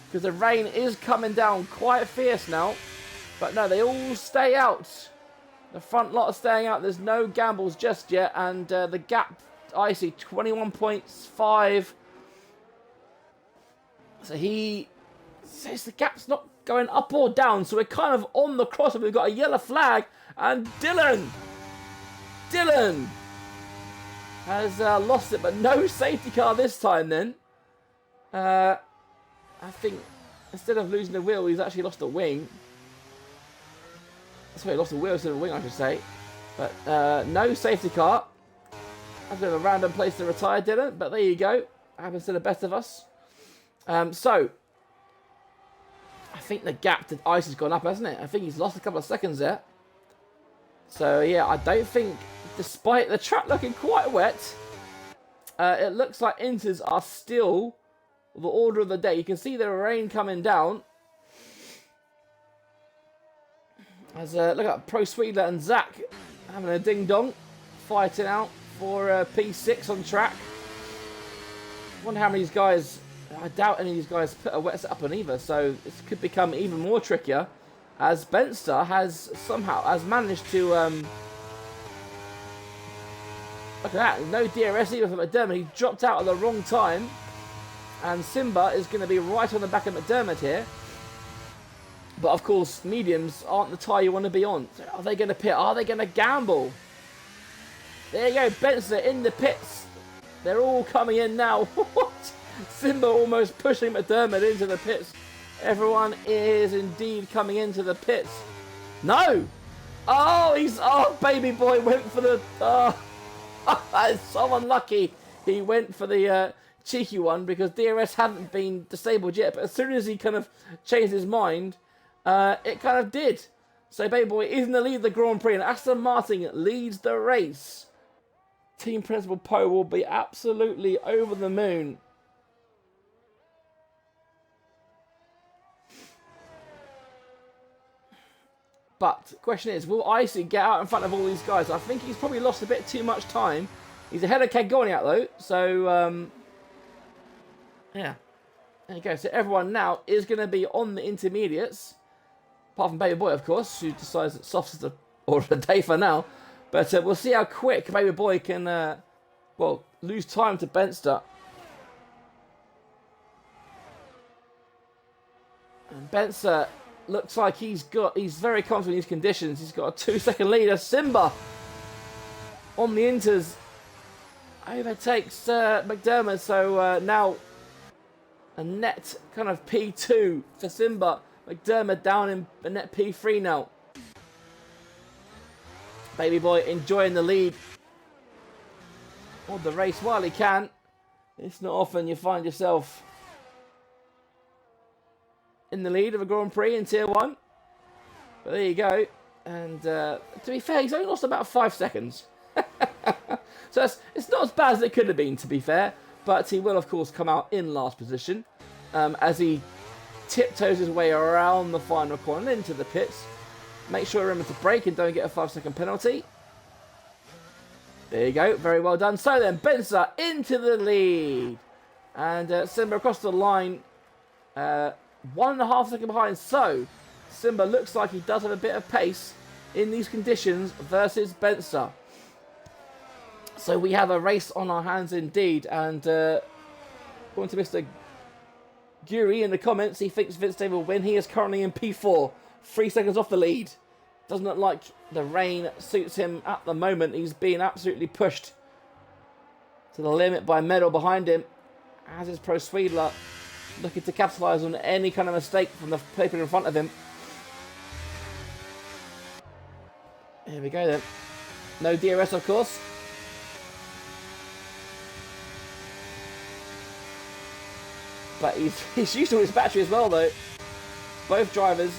Speaker 1: Because the rain is coming down quite fierce now. But no, they all stay out. The front lot are staying out. There's no gambles just yet. And the gap, Icy, 21.5. So he says the gap's not going up or down. So we're kind of on the crossover. We've got a yellow flag. And Dylan has lost it, but no safety car this time then. I think instead of losing the wheel, he's actually lost a wing. Sorry, lost a wheel instead of a wing, I should say. But no safety car. That's a bit of a random place to retire, Dylan, but there you go. Happens to the best of us. So, I think the gap to Ice has gone up, hasn't it? I think he's lost a couple of seconds there. So, yeah, I don't think, despite the track looking quite wet, it looks like inters are still the order of the day. You can see the rain coming down. As look at Pro Sweedler and Zach having a ding-dong, fighting out for P6 on track. I wonder how many of these guys, I doubt any of these guys put a wet set up on either, so this could become even more trickier, as Benster has managed to look at that, no DRS either from McDermott. He dropped out at the wrong time, And Simba is going to be right on the back of McDermott here. But of course, mediums aren't the tyre you want to be on. So are they going to pit? Are they going to gamble? There you go, Benson in the pits. They're all coming in now. What? Simba almost pushing McDermott into the pits. Everyone is indeed coming into the pits. No! Oh, baby boy went for the... it's so unlucky. He went for the cheeky one because DRS hadn't been disabled yet. But as soon as he kind of changed his mind, it kind of did. So baby boy is in the lead of the Grand Prix and Aston Martin leads the race. Team Principal Poe will be absolutely over the moon. But the question is, will Icy get out in front of all these guys? I think he's probably lost a bit too much time. He's ahead of Kagoniak though, so yeah. There you go. So everyone now is going to be on the intermediates. Apart from Baby Boy, of course, who decides that softs is the order of the day for now. But we'll see how quick Baby Boy can, well, lose time to Benster. And Benster looks like he's very confident in these conditions. He's got a 2-second lead as Simba on the inters overtakes McDermott. So now a net kind of P2 for Simba. McDermott down in a net P3 now. Baby Boy enjoying the lead of the race while he can. It's not often you find yourself in the lead of a Grand Prix in Tier 1. But there you go. And to be fair, he's only lost about 5 seconds. So it's not as bad as it could have been, to be fair. But he will, of course, come out in last position as he tiptoes his way around the final corner into the pits. Make sure you remember to brake and don't get a 5-second penalty. There you go. Very well done. So then, Benza into the lead. And Simba across the line. 1.5 seconds behind. So, Simba looks like he does have a bit of pace in these conditions versus Benza. So we have a race on our hands indeed. And according to Mr. Guri in the comments, he thinks Vince David will win. He is currently in P4. 3 seconds off the lead. Doesn't look like the rain suits him at the moment. He's being absolutely pushed to the limit by Medal behind him. As is Pro Swedler, looking to capitalise on any kind of mistake from the paper in front of him. Here we go then. No DRS, of course. But he's used to his battery as well, though. Both drivers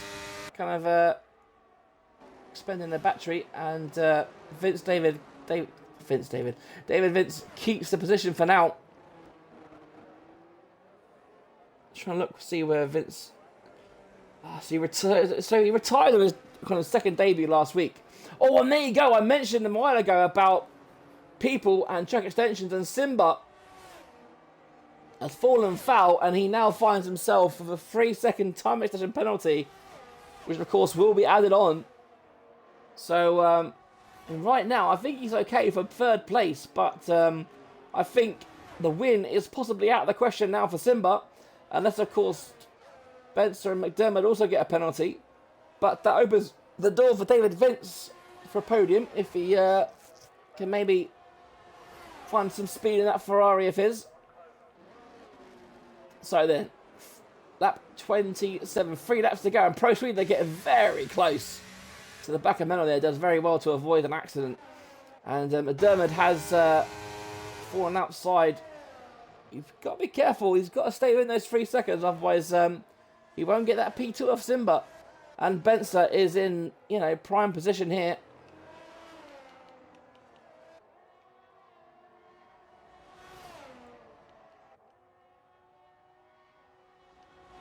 Speaker 1: kind of expending their battery, and David Vince keeps the position for now. Trying to look, see where Vince. So he retired on his kind of second debut last week. Oh, and there you go. I mentioned a while ago about people and track extensions, and Simba has fallen foul, and he now finds himself with a 3-second time extension penalty, which of course will be added on. So right now I think he's okay for third place, but I think the win is possibly out of the question now for Simba, unless of course Benster and McDermott also get a penalty. But that opens the door for David Vince for a podium if he can maybe find some speed in that Ferrari of his. So then, lap 27, 3 laps to go, and Pro Sweden, they're getting very close to the back of Menno there. Does very well to avoid an accident. And McDermott has fallen outside. You've got to be careful. He's got to stay within those 3 seconds, otherwise he won't get that P2 off Simba. And Benster is in, prime position here.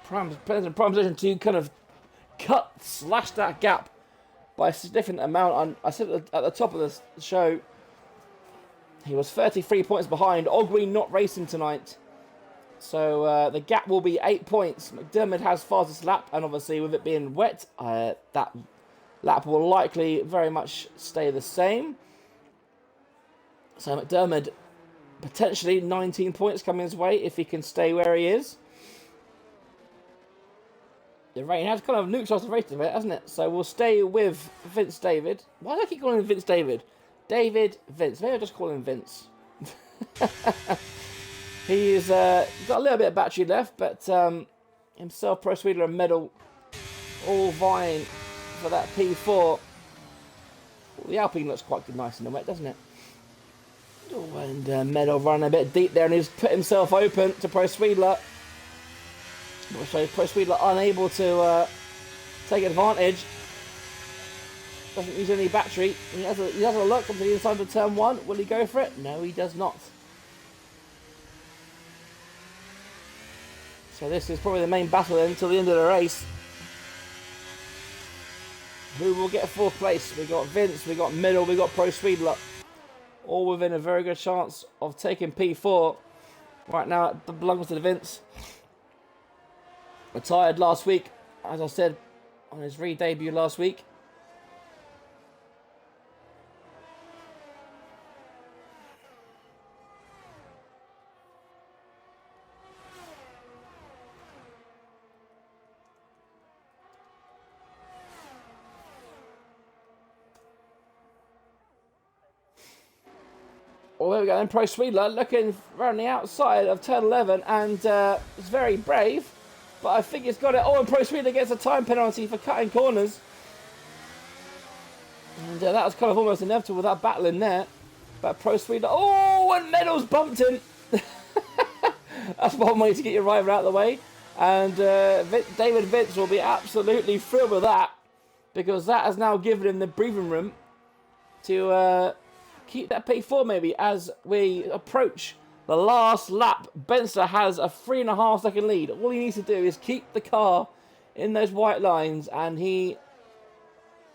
Speaker 1: Prime position to kind of slash that gap by a significant amount. I said at the top of the show, he was 33 points behind. Ogwe not racing tonight, so the gap will be 8 points. McDermott has fastest lap, and obviously with it being wet, that lap will likely very much stay the same. So McDermott potentially 19 points coming his way if he can stay where he is. The rain has kind of neutralised the race a bit, hasn't it? So we'll stay with Vince David. Why do I keep calling him Vince David? David Vince. Maybe I'll just call him Vince. He's got a little bit of battery left, but himself, Pro Sweedler and Medal all vying for that P4. Well, the Alpine looks quite good, nice in the wet, doesn't it? Oh, and Medal running a bit deep there, and he's put himself open to Pro Sweedler. So Pro Sweedler unable to take advantage. Doesn't use any battery. He has a look on the inside of turn 1. Will he go for it? No, he does not. So this is probably the main battle then until the end of the race. Who will get 4th place? We got Vince, we got Middle, we got Pro Sweedler. All within a very good chance of taking P4. Right now it belongs to Vince. Retired last week, as I said, on his re-debut last week. Well, there we go then. Pro Sweedler looking around the outside of turn 11 and it's very brave. But I think he's got it. Oh, and Pro Sweedler gets a time penalty for cutting corners. And that was kind of almost inevitable with that battle in there. But Pro Sweedler... Oh, and Medals bumped him. That's one way to get your rival out of the way. And David Vince will be absolutely thrilled with that. Because that has now given him the breathing room to keep that P4 maybe as we approach the last lap. Benster has a 3.5 second lead. All he needs to do is keep the car in those white lines and he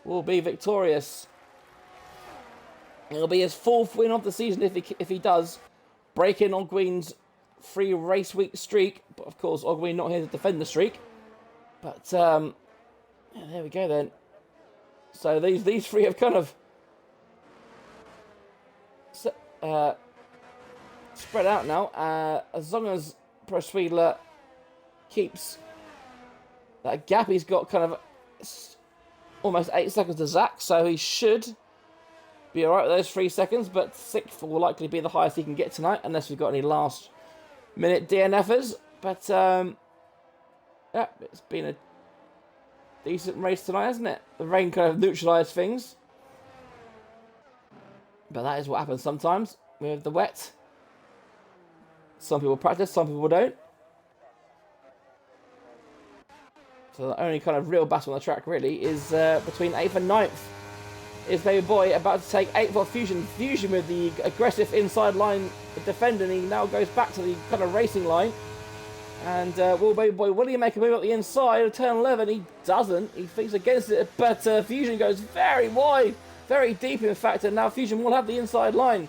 Speaker 1: will be victorious. It'll be his 4th win of the season if he does break in Ogween's 3 race week streak. But of course, Ogween not here to defend the streak. But yeah, there we go then. So these 3 have kind of spread out now. As long as Pro Sweedler keeps that gap, he's got kind of almost 8 seconds to Zach, so he should be alright with those 3 seconds, but 6th will likely be the highest he can get tonight, unless we've got any last minute DNFers. But yeah, it's been a decent race tonight, hasn't it? The rain kind of neutralised things. But that is what happens sometimes with the wet. Some people practice, some people don't. So the only kind of real battle on the track really is between 8th and 9th. Is Baby Boy about to take 8th off Fusion. Fusion with the aggressive inside line defender, and he now goes back to the kind of racing line. And will Baby Boy, will he make a move up the inside of turn 11? He doesn't. He thinks against it, but Fusion goes very wide, very deep in fact, and now Fusion will have the inside line.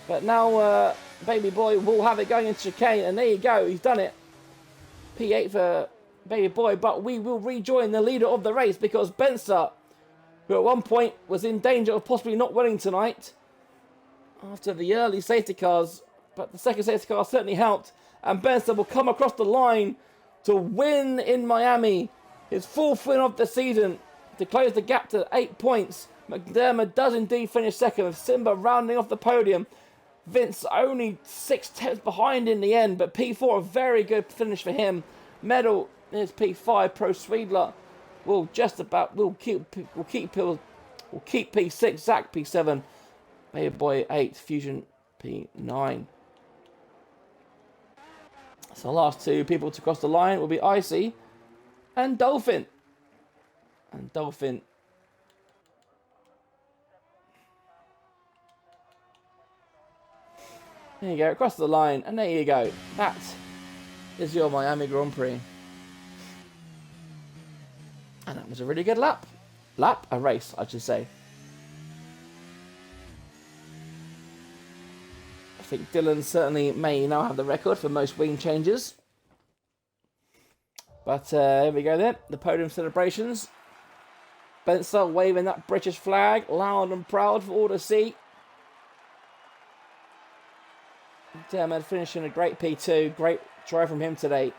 Speaker 1: But now Baby Boy will have it going into chicane, and there you go, he's done it. P8 for Baby Boy, but we will rejoin the leader of the race because Benster, who at one point was in danger of possibly not winning tonight after the early safety cars, but the second safety car certainly helped, and Benster will come across the line to win in Miami, his 4th win of the season, to close the gap to 8 points. McDermott does indeed finish second, with Simba rounding off the podium. Vince only 6 tenths behind in the end, but P4 a very good finish for him. Medal is P5. Pro Sweedler will keep P6. Zach P7. Baby Boy 8. Fusion P9. So the last 2 people to cross the line will be Icy and Dolphin. And Dolphin, there you go, across the line, and there you go. That is your Miami Grand Prix. And that was a really good lap. A race, I should say. I think Dylan certainly may now have the record for most wing changes. But here we go then, the podium celebrations. Benster waving that British flag, loud and proud for all to see. McDermott finishing a great P2. Great drive from him today.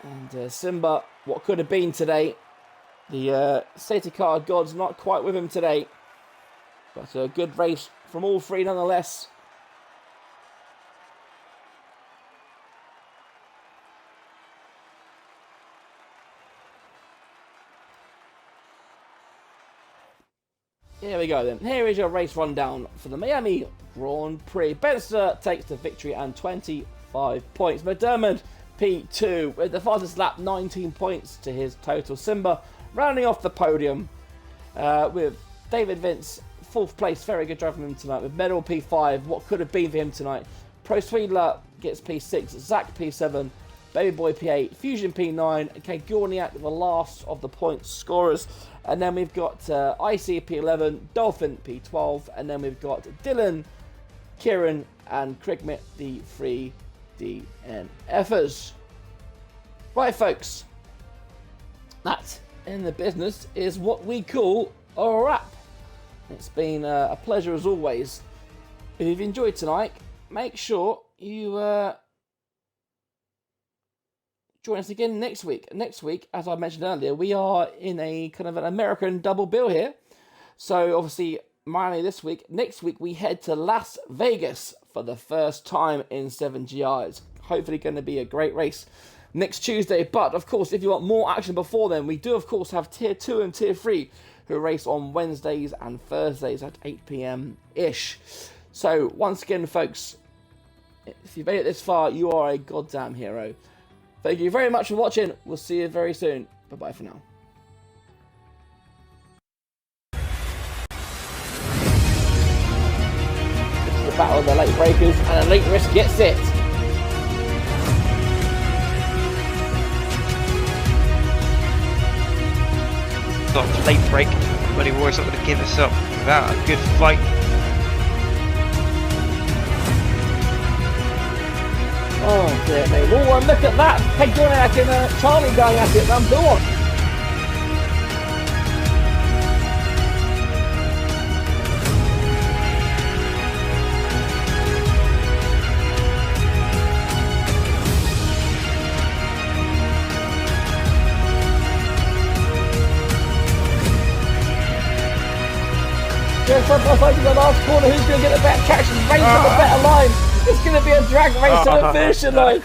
Speaker 1: And Simba, what could have been today. The safety car gods not quite with him today. But a good race from all three nonetheless. Here we go then. Here is your race rundown for the Miami Grand Prix. Benster takes the victory and 25 points. McDermott P2 with the fastest lap, 19 points to his total. Simba rounding off the podium with David Vince, 4th place. Very good drive from him tonight with medal P5. What could have been for him tonight. Pro Swedler gets P6. Zach P7. Baby Boy P8, Fusion P9, okay, Gorniak, the last of the point scorers. And then we've got IC P11, Dolphin P12, and then we've got Dylan, Kieran, and Krigmit, the 3 DNFers. Right, folks, that in the business is what we call a wrap. It's been a pleasure as always. If you've enjoyed tonight, make sure you join us again next week. Next week, as I mentioned earlier, we are in a kind of an American double bill here. So obviously Miami this week. Next week we head to Las Vegas for the first time in 7GR. It's hopefully going to be a great race next Tuesday. But of course, if you want more action before then, we do of course have Tier 2 and Tier 3 who race on Wednesdays and Thursdays at 8 p.m. ish. So once again, folks, if you've made it this far, you are a goddamn hero. Thank you very much for watching. We'll see you very soon. Bye-bye for now. This is the battle of the late breakers, and a late risk gets it.
Speaker 2: Got a late break. Bloody Warrior's not going to give us up without a good fight.
Speaker 1: Oh dear me. Oh, and look at that. Hey, Gorniak and Charlie going at it. Go on. Just front by the last corner. Who's going to get the better traction? Race on the better line. It's going to be a drag race to the finishing line.